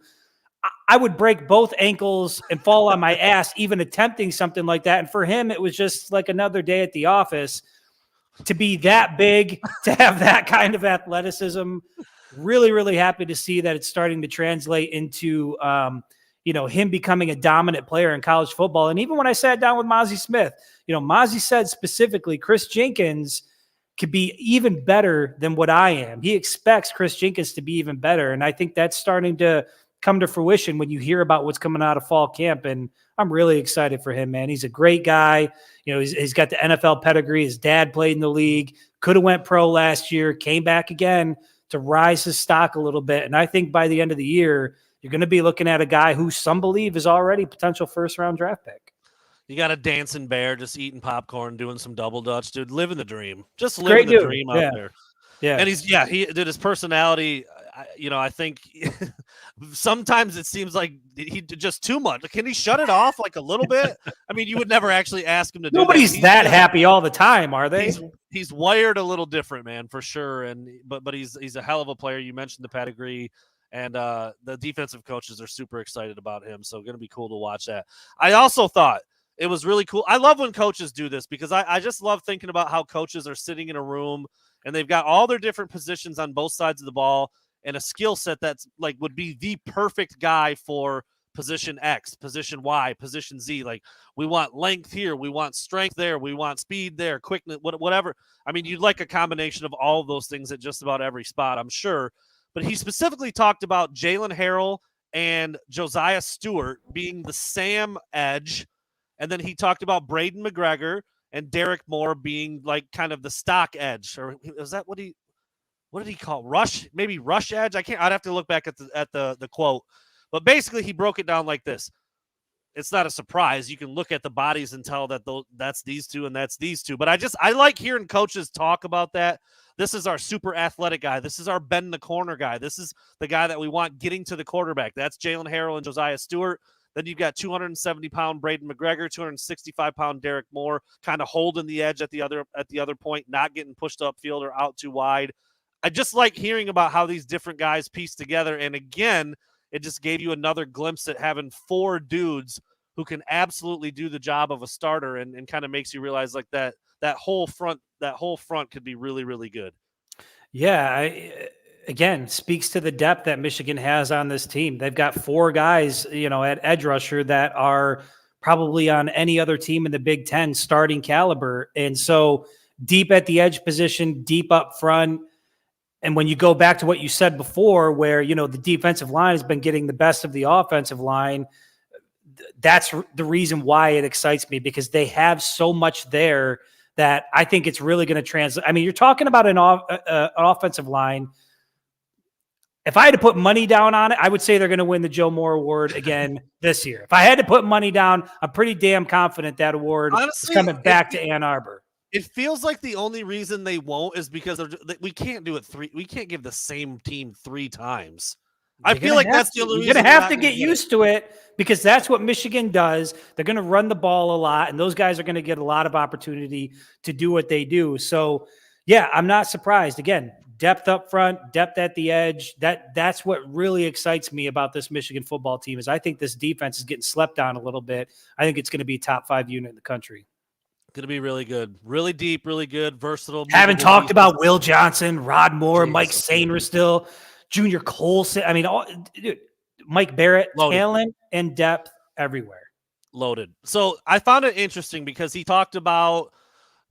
I would break both ankles and fall on my ass, even attempting something like that. And for him, it was just like another day at the office. To be that big, to have that kind of athleticism, really, really happy to see that it's starting to translate into, him becoming a dominant player in college football. And even when I sat down with Mozzie Smith, Mozzie said specifically, Chris Jenkins could be even better than what I am. He expects Chris Jenkins to be even better. And I think that's starting to come to fruition when you hear about what's coming out of fall camp. And I'm really excited for him, man. He's a great guy. He's got the NFL pedigree. His dad played in the league, could have went pro last year, came back again to rise his stock a little bit. And I think by the end of the year, you're going to be looking at a guy who some believe is already potential first-round draft pick. You got a dancing bear just eating popcorn, doing some double dutch, dude. Living the dream. Just living the dream out there. Yeah. And his personality, I think sometimes it seems like he did just too much. Can he shut it off like a little bit? I mean, you would never actually ask him to do that. Nobody's that happy all the time, are they? He's wired a little different, man, for sure. But he's a hell of a player. You mentioned the pedigree, and the defensive coaches are super excited about him. So going to be cool to watch that. I also thought it was really cool. I love when coaches do this because I just love thinking about how coaches are sitting in a room and they've got all their different positions on both sides of the ball and a skill set that's like would be the perfect guy for position X, position Y, position Z. Like we want length here, we want strength there, we want speed there, quickness, whatever. I mean, you'd like a combination of all of those things at just about every spot, I'm sure. But he specifically talked about Jalen Harrell and Josiah Stewart being the Sam edge. And then he talked about Braden McGregor and Derek Moore being like kind of the stock edge. Or is that what did he call rush? Maybe rush edge. I'd have to look back at the quote, but basically he broke it down like this. It's not a surprise. You can look at the bodies and tell that that's these two and that's these two. But I like hearing coaches talk about that. This is our super athletic guy. This is our bend the corner guy. This is the guy that we want getting to the quarterback. That's Jalen Harrell and Josiah Stewart. Then you've got 270-pound Braden McGregor, 265-pound Derek Moore, kind of holding the edge at the other point, not getting pushed upfield or out too wide. I just like hearing about how these different guys piece together. And again, it just gave you another glimpse at having four dudes who can absolutely do the job of a starter and kind of makes you realize like that whole front could be really, really good. Yeah. Again, speaks to the depth that Michigan has on this team. They've got four guys, at edge rusher that are probably on any other team in the Big Ten starting caliber. And so deep at the edge position, deep up front. And when you go back to what you said before, where, the defensive line has been getting the best of the offensive line, that's the reason why it excites me, because they have so much there that I think it's really going to translate. I mean, you're talking about an offensive line. If I had to put money down on it, I would say they're going to win the Joe Moore Award again this year. If I had to put money down, I'm pretty damn confident that award is coming back to Ann Arbor. It feels like the only reason they won't is because we can't do it we can't give the same team three times. I feel like that's the only reason. You're going to have to get used to it because that's what Michigan does. They're going to run the ball a lot, and those guys are going to get a lot of opportunity to do what they do. So, yeah, I'm not surprised. Again, depth up front, depth at the edge. That's what really excites me about this Michigan football team is I think this defense is getting slept on a little bit. I think it's going to be a top 5 unit in the country. Going to be really good, really deep, really good, versatile. Haven't talked about Will Johnson, Rod Moore, Mike Sainristil, Junior Colson. I mean, Mike Barrett, loaded. Talent and depth everywhere. Loaded. So I found it interesting because he talked about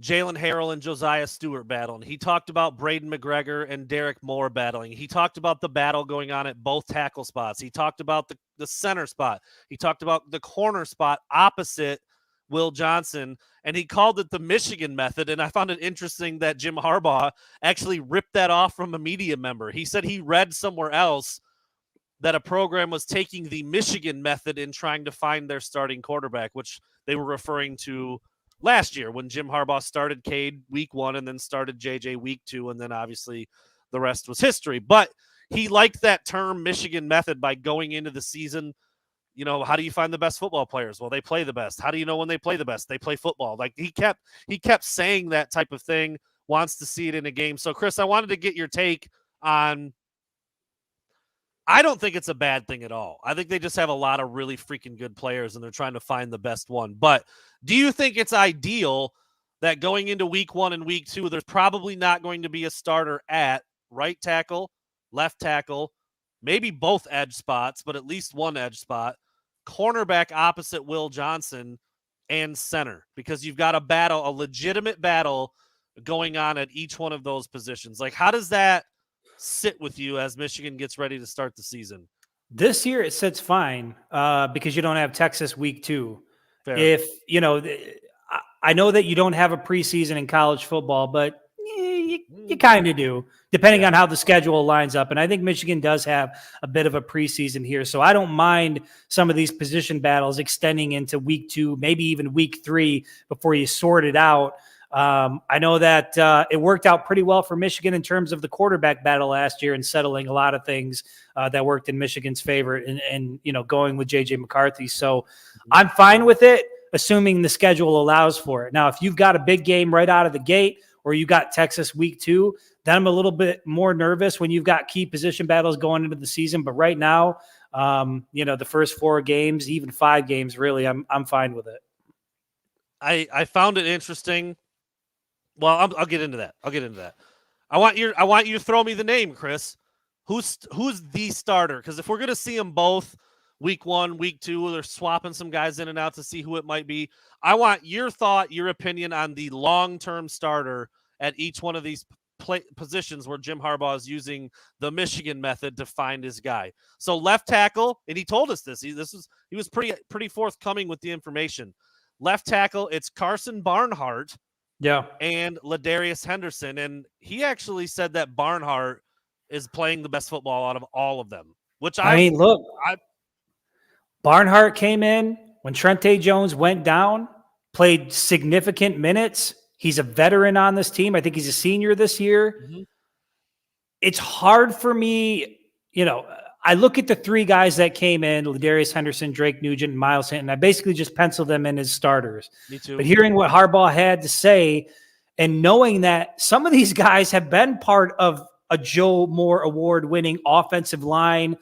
Jalen Harrell and Josiah Stewart battling. He talked about Braden McGregor and Derek Moore battling. He talked about the battle going on at both tackle spots. He talked about the center spot. He talked about the corner spot opposite Will Johnson, and he called it the Michigan method. And I found it interesting that Jim Harbaugh actually ripped that off from a media member. He said he read somewhere else that a program was taking the Michigan method in trying to find their starting quarterback, which they were referring to last year when Jim Harbaugh started Cade week 1 and then started JJ week 2, and then obviously the rest was history. But he liked that term Michigan method by going into the season. You know, how do you find the best football players? Well, they play the best. How do you know when they play the best? They play football. Like he kept saying that type of thing, wants to see it in a game. So Chris, I wanted to get your take on, I don't think it's a bad thing at all. I think they just have a lot of really freaking good players and they're trying to find the best one. But do you think it's ideal that going into week 1 and week 2, there's probably not going to be a starter at right tackle, left tackle, maybe both edge spots, but at least one edge spot, cornerback opposite Will Johnson, and center? Because you've got a legitimate battle going on at each one of those positions. Like, how does that sit with you as Michigan gets ready to start the season? This year it sits fine because you don't have Texas week 2. Fair. If, you know, I know that you don't have a preseason in college football, but you kind of do, depending on how the schedule lines up. And I think Michigan does have a bit of a preseason here. So I don't mind some of these position battles extending into week 2, maybe even week 3 before you sort it out. I know that it worked out pretty well for Michigan in terms of the quarterback battle last year and settling a lot of things that worked in Michigan's favor and you know, going with JJ McCarthy. So I'm fine with it, assuming the schedule allows for it. Now, if you've got a big game right out of the gate, or you got Texas week 2, then I'm a little bit more nervous when you've got key position battles going into the season. But right now, you know, the first 4 games, even 5 games, really, I'm fine with it. I found it interesting. Well, I'll get into that. I want you to throw me the name, Chris. Who's the starter? Because if we're going to see them both week 1, week 2, they're swapping some guys in and out to see who it might be. I want your thought, your opinion on the long-term starter at each one of these positions where Jim Harbaugh is using the Michigan method to find his guy. So left tackle, and he told us this. He was pretty forthcoming with the information. Left tackle, it's Carson Barnhart. Yeah. And Ladarius Henderson. And he actually said that Barnhart is playing the best football out of all of them, which I mean, look, Barnhart came in when Trente Jones went down, played significant minutes. He's a veteran on this team. I think he's a senior this year. Mm-hmm. It's hard for me, you know, I look at the 3 guys that came in, Ladarius Henderson, Drake Nugent, and Miles Hinton. I basically just pencil them in as starters. Me too. But hearing what Harbaugh had to say and knowing that some of these guys have been part of a Joe Moore award-winning offensive line,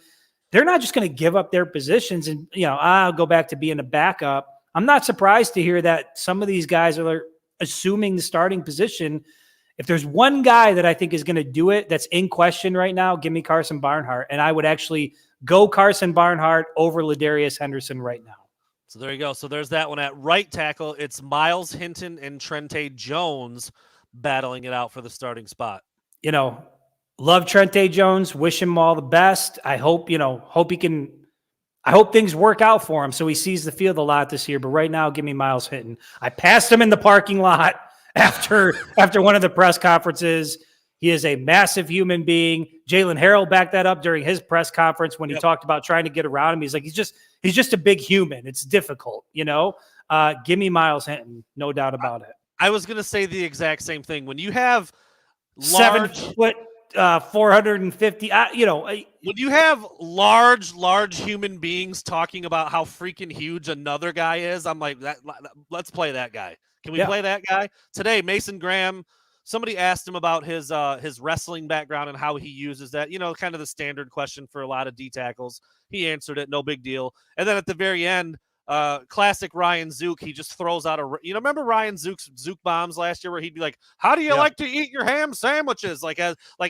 they're not just going to give up their positions and, you know, I'll go back to being a backup. I'm not surprised to hear that some of these guys are assuming the starting position. If there's one guy that I think is going to do it that's in question right now, give me Carson Barnhart. And I would actually go Carson Barnhart over Ladarius Henderson right now. So there you go. So there's that one. At right tackle, it's Miles Hinton and Trente Jones battling it out for the starting spot. You know, love Trente Jones. Wish him all the best. I hope, I hope things work out for him so he sees the field a lot this year. But right now, give me Miles Hinton. I passed him in the parking lot after one of the press conferences. He is a massive human being. Jalen Harrell backed that up during his press conference when he talked about trying to get around him. He's like, he's just a big human. It's difficult, you know. Give me Miles Hinton, no doubt about it. I was going to say the exact same thing. When you have 7 foot, 450, when you have large human beings talking about how freaking huge another guy is, I'm like, let's play that guy. Can we play that guy today? Mason Graham. Somebody asked him about his wrestling background and how he uses that. You know, kind of the standard question for a lot of D tackles. He answered it, no big deal. And then at the very end, classic Ryan Zook, he just throws out remember Ryan Zook's Zook bombs last year where he'd be like, "How do you like to eat your ham sandwiches?"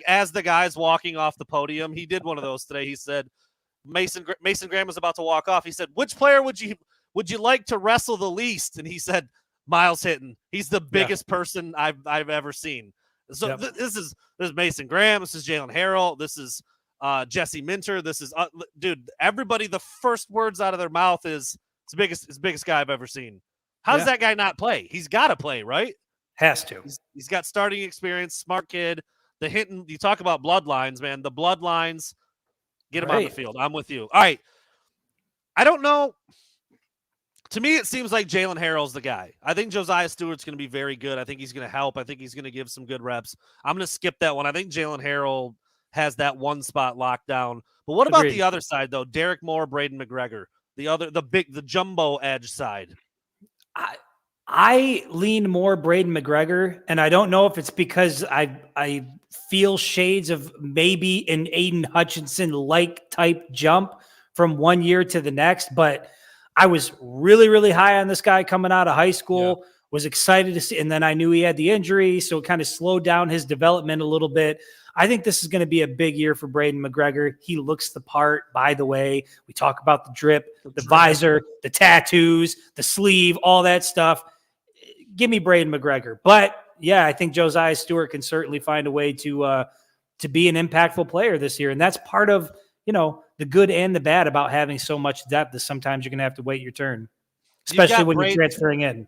As the guy's walking off the podium, he did one of those today. He said, Mason Graham was about to walk off. He said, "Which player would you like to wrestle the least?" And he said, Miles Hinton. He's the biggest person I've ever seen. So this is Mason Graham. This is Jalen Harrell. This is Jesse Minter. This is dude. Everybody, the first words out of their mouth is it's the biggest guy I've ever seen. How does that guy not play? He's got to play, right? Has to. He's got starting experience. Smart kid. The Hinton. You talk about bloodlines, man. The bloodlines Get him on the field. I'm with you. All right. I don't know. To me, it seems like Jalen Harrell's the guy. I think Josiah Stewart's going to be very good. I think he's going to help. I think he's going to give some good reps. I'm going to skip that one. I think Jalen Harrell has that one spot locked down. But what about the other side, though? Derek Moore, Braden McGregor, the jumbo edge side. I lean more Braden McGregor, and I don't know if it's because I feel shades of maybe an Aiden Hutchinson-like type jump from one year to the next, but I was really, really high on this guy coming out of high school, was excited to see, and then I knew he had the injury, so it kind of slowed down his development a little bit. I think this is going to be a big year for Braden McGregor. He looks the part, by the way. We talk about the drip, the visor, the tattoos, the sleeve, all that stuff. Give me Braden McGregor. But, yeah, I think Josiah Stewart can certainly find a way to be an impactful player this year, and that's part of, the good and the bad about having so much depth is sometimes you're going to have to wait your turn, especially when you're transferring in.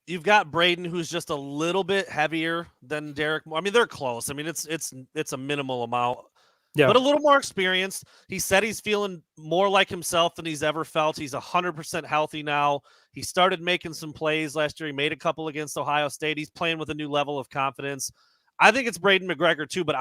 You've got Braden, who's just a little bit heavier than Derek Moore. I mean, they're close. I mean, it's a minimal amount, but a little more experienced. He said he's feeling more like himself than he's ever felt. He's 100% healthy now. He started making some plays last year. He made a couple against Ohio State. He's playing with a new level of confidence. I think it's Braden McGregor too, but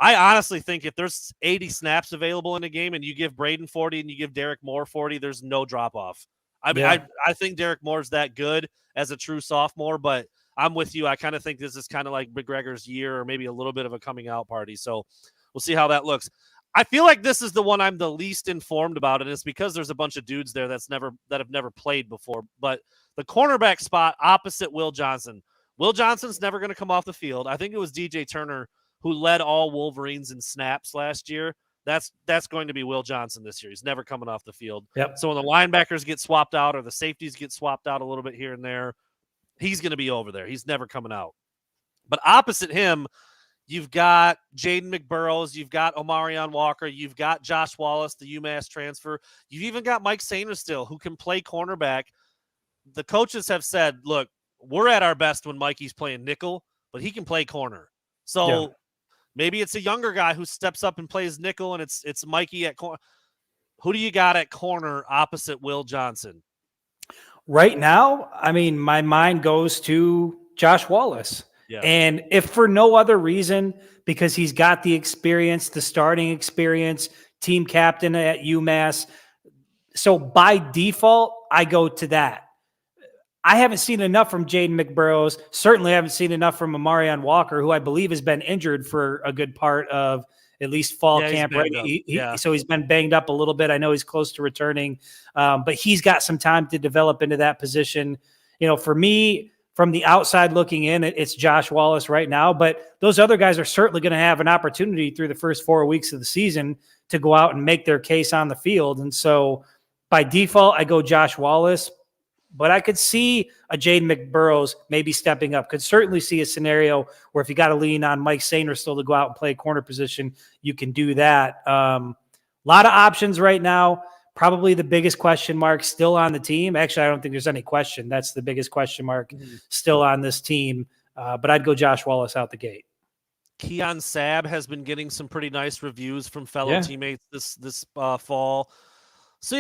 I honestly think if there's 80 snaps available in a game and you give Braden 40 and you give Derek Moore 40, there's no drop off. I mean, I think Derek Moore's that good as a true sophomore, but I'm with you. I kind of think this is kind of like McGregor's year or maybe a little bit of a coming out party. So we'll see how that looks. I feel like this is the one I'm the least informed about, and it's because there's a bunch of dudes there that have never played before. But the cornerback spot opposite Will Johnson. Will Johnson's never going to come off the field. I think it was DJ Turner who led all Wolverines in snaps last year. That's going to be Will Johnson this year. He's never coming off the field. Yep. So when the linebackers get swapped out or the safeties get swapped out a little bit here and there, he's going to be over there. He's never coming out. But opposite him, you've got Jaden McBurrows, you've got Omarion Walker, you've got Josh Wallace, the UMass transfer. You've even got Mike Sainristil, who can play cornerback. The coaches have said, look, we're at our best when Mikey's playing nickel, but he can play corner. So maybe it's a younger guy who steps up and plays nickel, and it's Mikey at corner. Who do you got at corner opposite Will Johnson? Right now, I mean, my mind goes to Josh Wallace. Yeah. And if for no other reason, because he's got the experience, the starting experience, team captain at UMass. So by default, I go to that. I haven't seen enough from Jaden McBurrows. Certainly haven't seen enough from Omarion Walker, who I believe has been injured for a good part of at least fall camp. Right? So he's been banged up a little bit. I know he's close to returning, but he's got some time to develop into that position. For me, from the outside looking in, it's Josh Wallace right now, but those other guys are certainly going to have an opportunity through the first 4 weeks of the season to go out and make their case on the field. And so by default, I go Josh Wallace. But I could see a Jaden McBurrows maybe stepping up. Could certainly see a scenario where if you got to lean on Mike Sainristil to go out and play corner position, you can do that. A lot of options right now. Probably the biggest question mark still on the team. Actually, I don't think there's any question. That's the biggest question mark still on this team. But I'd go Josh Wallace out the gate. Keon Sabb has been getting some pretty nice reviews from fellow teammates this fall. So,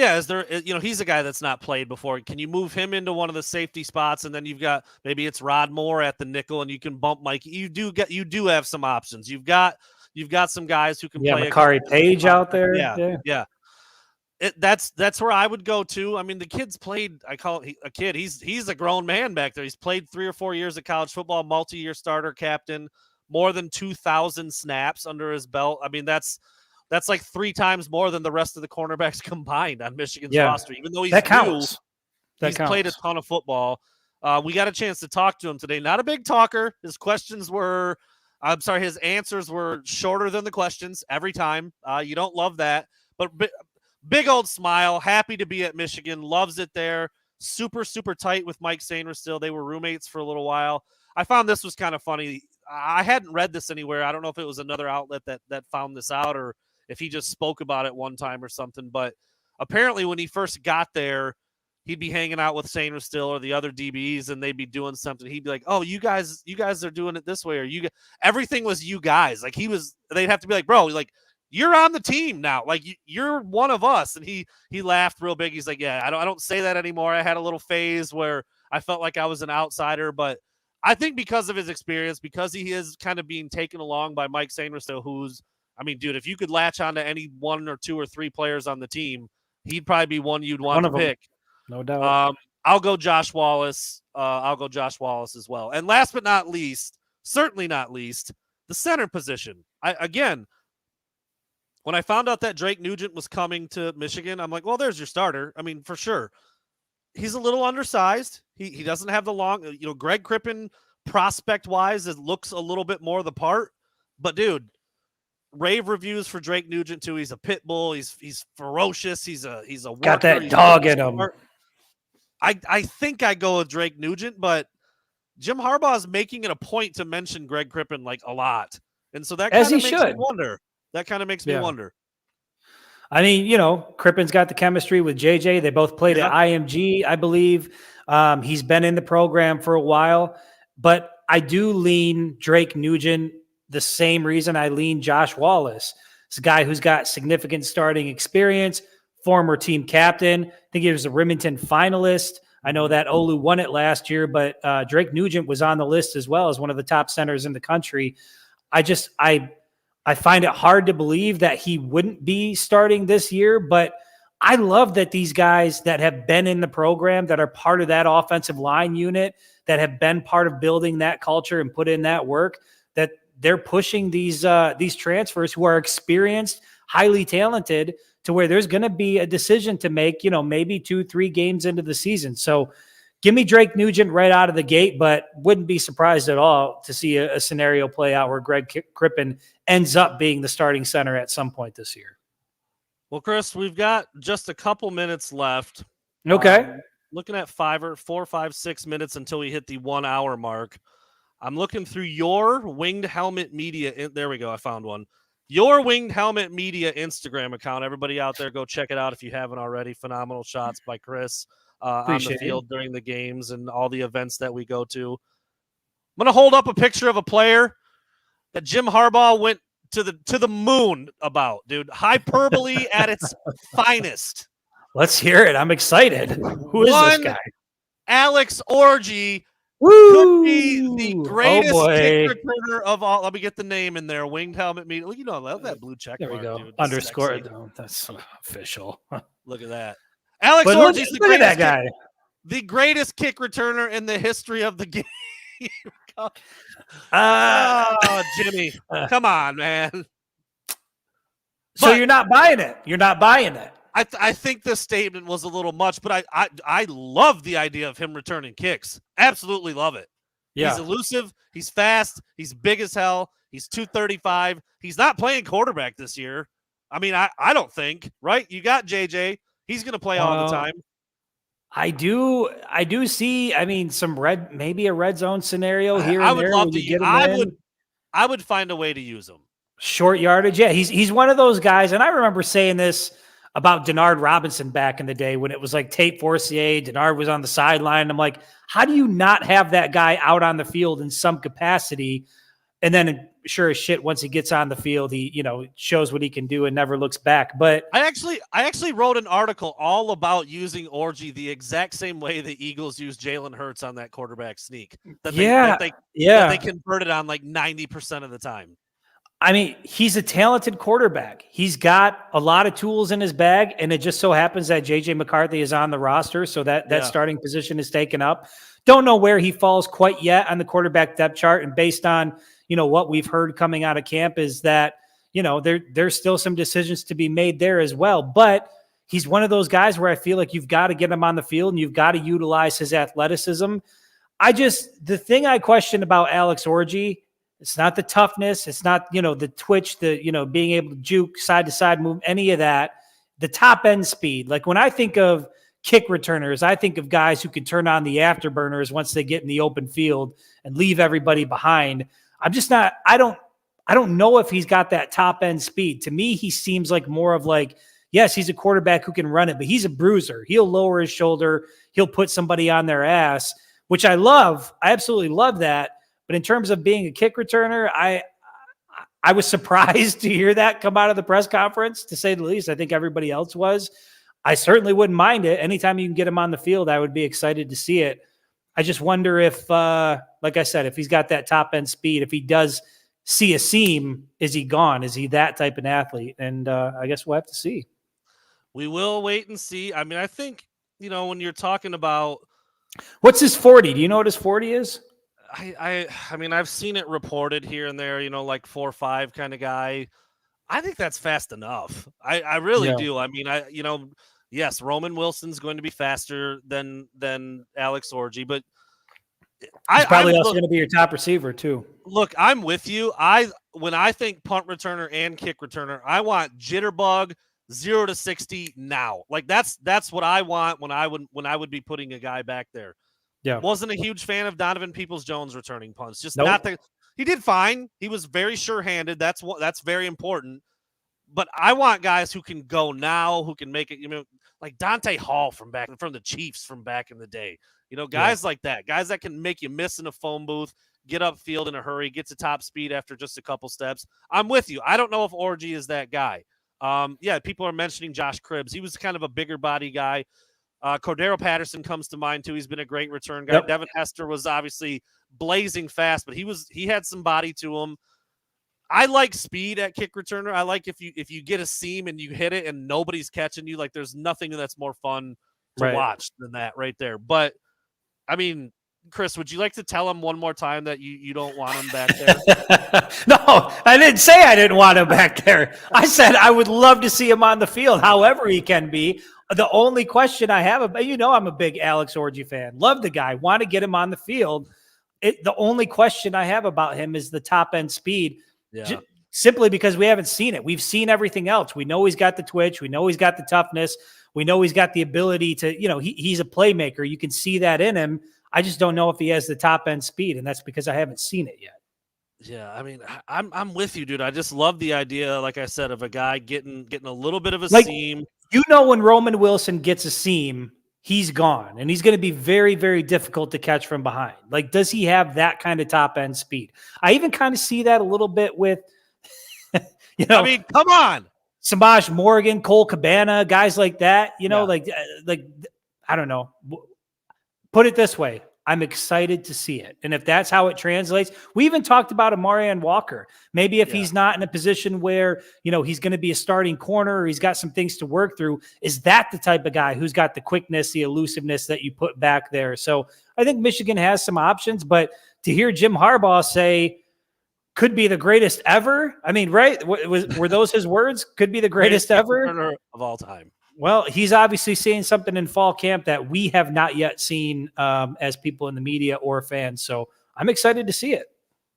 he's a guy that's not played before. Can you move him into one of the safety spots? And then you've got, maybe it's Rod Moore at the nickel and you can bump Mike. You do have some options. You've got some guys who can play. Makari Page out there. Yeah. That's where I would go to. I mean, the kid's played, I call it a kid. He's a grown man back there. He's played 3 or 4 years of college football, multi-year starter, captain, more than 2,000 snaps under his belt. I mean, that's like 3 times more than the rest of the cornerbacks combined on Michigan's roster. Even though he's played a ton of football. We got a chance to talk to him today. Not a big talker. His answers were shorter than the questions every time. You don't love that. But big old smile, happy to be at Michigan, loves it there. Super, super tight with Mike Sainristil. They were roommates for a little while. I found this was kind of funny. I hadn't read this anywhere. I don't know if it was another outlet that found this out or if he just spoke about it one time or something. But apparently when he first got there, he'd be hanging out with Sainristil or the other DBs and they'd be doing something. He'd be like, oh, you guys are doing it this way. Or everything was you guys. Like they'd have to be like, bro, like you're on the team now. Like you're one of us. And he laughed real big. He's like, yeah, I don't say that anymore. I had a little phase where I felt like I was an outsider, but I think because of his experience, because he is kind of being taken along by Mike Sainristil, who's, I mean, dude, if you could latch on to any 1 or 2 or 3 players on the team, he'd probably be one you'd want to pick. No doubt. I'll go Josh Wallace. I'll go Josh Wallace as well. And last but not least, certainly not least, the center position. Again, when I found out that Drake Nugent was coming to Michigan, I'm like, well, there's your starter. I mean, for sure. He's a little undersized. He doesn't have the long, Greg Crippen prospect-wise, it looks a little bit more the part. But, dude, rave reviews for Drake Nugent, too. He's a pit bull. He's ferocious. He's a worker. Got that dog in him. I think I go with Drake Nugent, but Jim Harbaugh is making it a point to mention Greg Crippen like a lot. And so that kind of makes me wonder. That kind of makes me wonder. I mean, Crippen's got the chemistry with JJ. They both played at IMG, I believe. He's been in the program for a while, but I do lean Drake Nugent the same reason I lean Josh Wallace. It's a guy who's got significant starting experience, former team captain. I think he was a Remington finalist. I know that Olu won it last year, but Drake Nugent was on the list as well as one of the top centers in the country. I find it hard to believe that he wouldn't be starting this year, but I love that these guys that have been in the program, that are part of that offensive line unit, that have been part of building that culture and put in that work, that they're pushing these transfers who are experienced, highly talented, to where there's going to be a decision to make, maybe 2-3 games into the season. So give me Drake Nugent right out of the gate, but wouldn't be surprised at all to see a scenario play out where Greg Crippen ends up being the starting center at some point this year. Well, Chris, we've got just a couple minutes left. Okay. Looking at 4, 5, 6 minutes until we hit the 1 hour mark. I'm looking through your Winged Helmet Media. There we go. I found one. Your Winged Helmet Media Instagram account. Everybody out there, go check it out if you haven't already. Phenomenal shots by Chris on the field during the games and all the events that we go to. I'm going to hold up a picture of a player that Jim Harbaugh went to the moon about, dude. Hyperbole at its finest. Let's hear it. I'm excited. Who is this guy? Alex Orji. Woo! Could be the greatest kick returner of all. Let me get the name in there. Winged Helmet Media. I love that blue check. There we go. Dude. Underscore. Oh, that's official. Look at that. Alex Orji's look at that guy. The greatest kick returner in the history of the game. Jimmy. Come on, man. So you're not buying it. You're not buying it. I think this statement was a little much, but I love the idea of him returning kicks. Absolutely love it. Yeah. He's elusive. He's fast. He's big as hell. He's 235. He's not playing quarterback this year. I mean, I don't think, right? You got JJ. He's going to play all the time. I do see, maybe a red zone scenario here. I would love to. I would find a way to use him. Short yardage. Yeah. He's one of those guys. And I remember saying this about Denard Robinson back in the day when it was like Tate Forcier, Denard was on the sideline. I'm like, how do you not have that guy out on the field in some capacity? And then sure as shit, once he gets on the field, he, shows what he can do and never looks back. But I actually wrote an article all about using Orji the exact same way the Eagles used Jalen Hurts on that quarterback sneak. That they converted on like 90% of the time. I mean, he's a talented quarterback. He's got a lot of tools in his bag, and it just so happens that J.J. McCarthy is on the roster, so that starting position is taken up. Don't know where he falls quite yet on the quarterback depth chart, and based on what we've heard coming out of camp is that there's still some decisions to be made there as well. But he's one of those guys where I feel like you've got to get him on the field and you've got to utilize his athleticism. The thing I question about Alex Orji, it's not the toughness. It's not, the twitch, being able to juke side to side move, any of that. The top end speed. Like when I think of kick returners, I think of guys who can turn on the afterburners once they get in the open field and leave everybody behind. I'm just not, I don't know if he's got that top end speed. To me, he seems like more of like, yes, he's a quarterback who can run it, but he's a bruiser. He'll lower his shoulder. He'll put somebody on their ass, which I love. I absolutely love that. But in terms of being a kick returner, I was surprised to hear that come out of the press conference, to say the least. I think everybody else was. I certainly wouldn't mind it. Anytime you can get him on the field, I would be excited to see it. I just wonder if, like I said, if he's got that top end speed, if he does see a seam, is he gone? Is he that type of athlete? And I guess we'll have to see. We will wait and see. I mean, I think, when you're talking about what's his 40? Do you know what his 40 is? I mean, I've seen it reported here and there, like 4.5 kind of guy. I think that's fast enough. I really do. I mean, yes, Roman Wilson's going to be faster than Alex Orji, but he's probably also going to be your top receiver too. Look, I'm with you. When I think punt returner and kick returner, I want jitterbug 0 to 60 now. Like that's what I want when I would be putting a guy back there. Yeah. Wasn't a huge fan of Donovan Peoples-Jones returning punts. Just nope. not that he did fine. He was very sure-handed. That's very important. But I want guys who can go now, who can make it, like Dante Hall from the Chiefs from back in the day. Guys like that, guys that can make you miss in a phone booth, get upfield in a hurry, get to top speed after just a couple steps. I'm with you. I don't know if Orji is that guy. People are mentioning Josh Cribbs. He was kind of a bigger body guy. Cordero Patterson comes to mind too. He's been a great return guy. Yep. Devin Hester was obviously blazing fast, but he had some body to him. I like speed at kick returner. I like if you get a seam and you hit it and nobody's catching you. Like there's nothing that's more fun to watch than that right there. But I mean, Chris, would you like to tell him one more time that you don't want him back there? No, I didn't say I didn't want him back there. I said I would love to see him on the field, however he can be. The only question I have, I'm a big Alex Orji fan. Love the guy. Want to get him on the field. The only question I have about him is the top end speed. Yeah. Simply because we haven't seen it. We've seen everything else. We know he's got the twitch. We know he's got the toughness. We know he's got the ability to, he's a playmaker. You can see that in him. I just don't know if he has the top end speed, and that's because I haven't seen it yet. Yeah, I mean, I'm with you, dude. I just love the idea, like I said, of a guy getting a little bit of a seam. When Roman Wilson gets a seam, he's gone, and he's going to be very, very difficult to catch from behind. Like, does he have that kind of top end speed? I even kind of see that a little bit with, I mean, come on. Samaj Morgan, Cole Cabana, guys like that, like I don't know. Put it this way. I'm excited to see it. And if that's how it translates, we even talked about Amarian Walker. Maybe if he's not in a position where, he's going to be a starting corner or he's got some things to work through, is that the type of guy who's got the quickness, the elusiveness that you put back there? So I think Michigan has some options, but to hear Jim Harbaugh say could be the greatest ever. I mean, right. Were those his words? Could be the greatest ever of all time. Well, he's obviously seeing something in fall camp that we have not yet seen as people in the media or fans. So I'm excited to see it.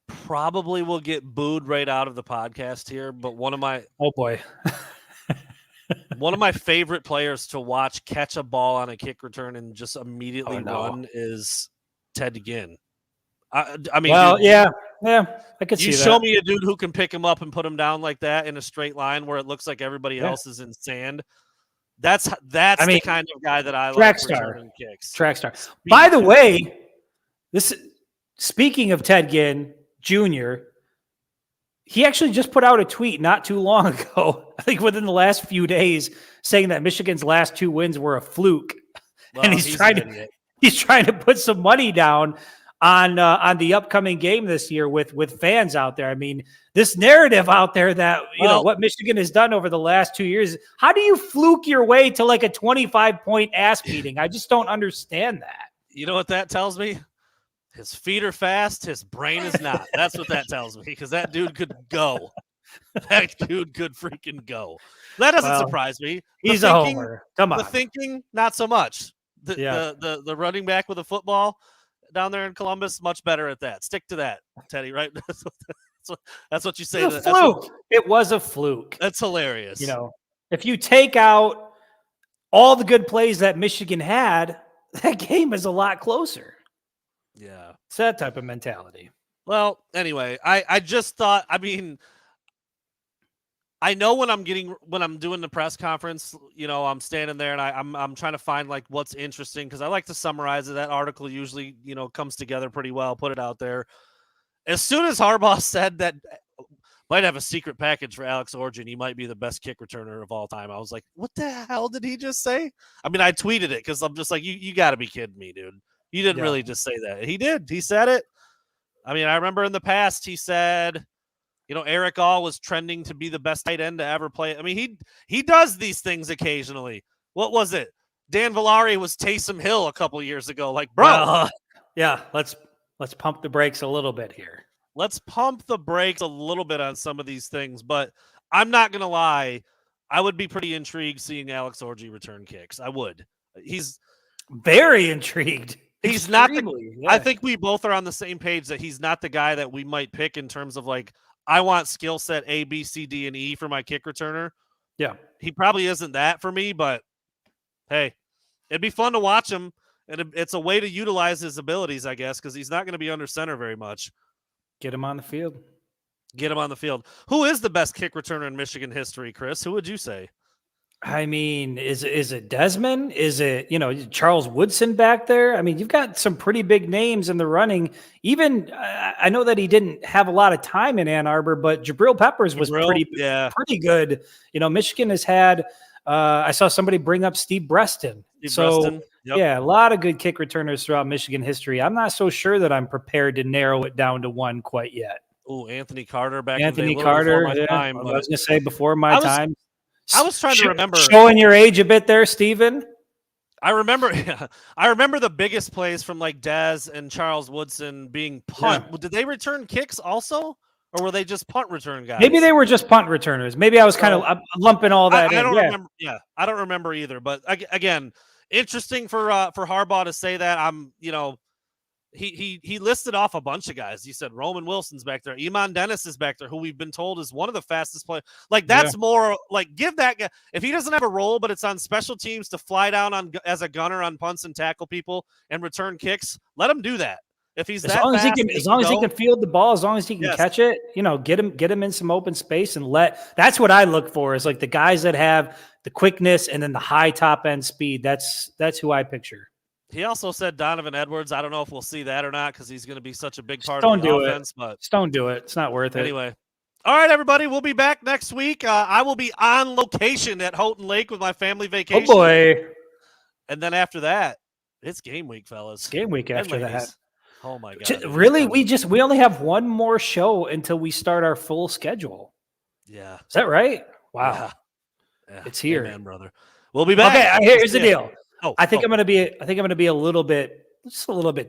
Probably will get booed right out of the podcast here, but one of my favorite players to watch catch a ball on a kick return and just immediately run is Ted Ginn. I mean, I could see that. You show me a dude who can pick him up and put him down like that in a straight line where it looks like everybody else is in sand. That's the kind of guy that I like returning kicks. Track star. By the way, speaking of Ted Ginn Jr., he actually just put out a tweet not too long ago, I think within the last few days, saying that Michigan's last 2 wins were a fluke. Well, and he's trying to put some money down on the upcoming game this year with fans out there. I mean, this narrative out there that, what Michigan has done over the last 2 years, how do you fluke your way to like a 25-point ass beating? I just don't understand that. You know what that tells me? His feet are fast. His brain is not. That's what that tells me, because that dude could go. That dude could freaking go. That doesn't surprise me. He's a homer. Come on. The thinking, not so much. The running back with a football down there in Columbus, much better at that. Stick to that, Teddy, right? That's what you say. It was a fluke. It was a fluke. That's hilarious. If you take out all the good plays that Michigan had, that game is a lot closer. Yeah. It's that type of mentality. Well, anyway, I just thought, I know when I'm doing the press conference, I'm standing there and I'm trying to find like what's interesting, because I like to summarize it. That article usually, comes together pretty well, put it out there. As soon as Harbaugh said that, might have a secret package for Alex Origin. He might be the best kick returner of all time. I was like, what the hell did he just say? I mean, I tweeted it because I'm just like, you got to be kidding me, dude. You didn't really just say that. He did. He said it. I mean, I remember in the past he said, Eric All was trending to be the best tight end to ever play. I mean, he does these things occasionally. What was it? Dan Villari was Taysom Hill a couple years ago. Like, bro. Well, yeah, let's pump the brakes a little bit here. Let's pump the brakes a little bit on some of these things, but I'm not going to lie. I would be pretty intrigued seeing Alex Orji return kicks. I would. He's very intrigued. He's Extremely, not I think we both are on the same page that he's not the guy that we might pick in terms of like, I want skill set A, B, C, D, and E for my kick returner. Yeah. He probably isn't that for me, but hey, it'd be fun to watch him. And it's a way to utilize his abilities, I guess, because he's not going to be under center very much. Get him on the field. Get him on the field. Who is the best kick returner in Michigan history, Chris? Who would you say? I mean, is it Desmond? Is it, Charles Woodson back there? I mean, you've got some pretty big names in the running. Even I know that he didn't have a lot of time in Ann Arbor, but Jabril Peppers was pretty good. Michigan has had I saw somebody bring up Steve Breston. Yep. Yeah, a lot of good kick returners throughout Michigan history. I'm not so sure that I'm prepared to narrow it down to one quite yet. Oh, Anthony Carter back Anthony in the day, Carter, before my time, I was going to say before my time. I was trying to remember. Showing your age a bit there, Steven. I remember the biggest plays from like Dez and Charles Woodson being punt. Yeah. Did they return kicks also? Or were they just punt return guys? Maybe they were just punt returners. Maybe I was kind of lumping all that in. I don't remember. Yeah, I don't remember either. But again, interesting for Harbaugh to say that. He listed off a bunch of guys. He said Roman Wilson's back there. Iman Dennis is back there, who we've been told is one of the fastest players. Like, that's more like, give that guy, if he doesn't have a role, but it's on special teams to fly down as a gunner on punts and tackle people and return kicks, let him do that. If he's as long as he can field the ball, as long as he can catch it, get him in some open space and that's what I look for, is like the guys that have the quickness and then the high top end speed. That's who I picture. He also said Donovan Edwards. I don't know if we'll see that or not because he's going to be such a big part of the offense. But just don't do it. It's not worth it. Anyway. All right, everybody. We'll be back next week. I will be on location at Houghton Lake with my family vacation. Oh, boy. And then after that, it's game week, fellas. Game week after that. Oh, my God. Really? We only have one more show until we start our full schedule. Yeah. Is that right? Wow. Yeah. It's here. Amen, brother. We'll be back. Okay, here's the deal. I think I'm going to be a little bit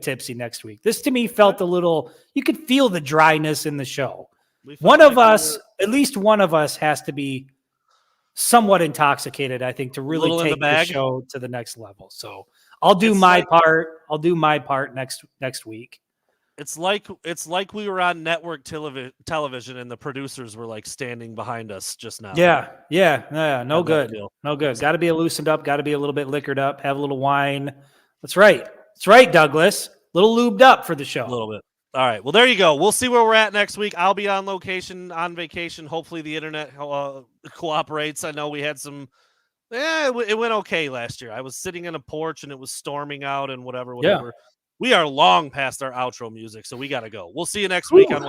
tipsy next week. This to me felt a little, you could feel the dryness in the show. At least one of us has to be somewhat intoxicated, I think, to really take the show to the next level. So I'll do my part. I'll do my part next week. It's like we were on network television and the producers were like standing behind us just now. Yeah. No good. Got to be loosened up. Got to be a little bit liquored up. Have a little wine. That's right, Douglas. A little lubed up for the show. A little bit. All right. Well, there you go. We'll see where we're at next week. I'll be on location, on vacation. Hopefully the internet cooperates. I know we had some. It went okay last year. I was sitting in a porch and it was storming out and whatever. Yeah. We are long past our outro music, so we got to go. We'll see you next week on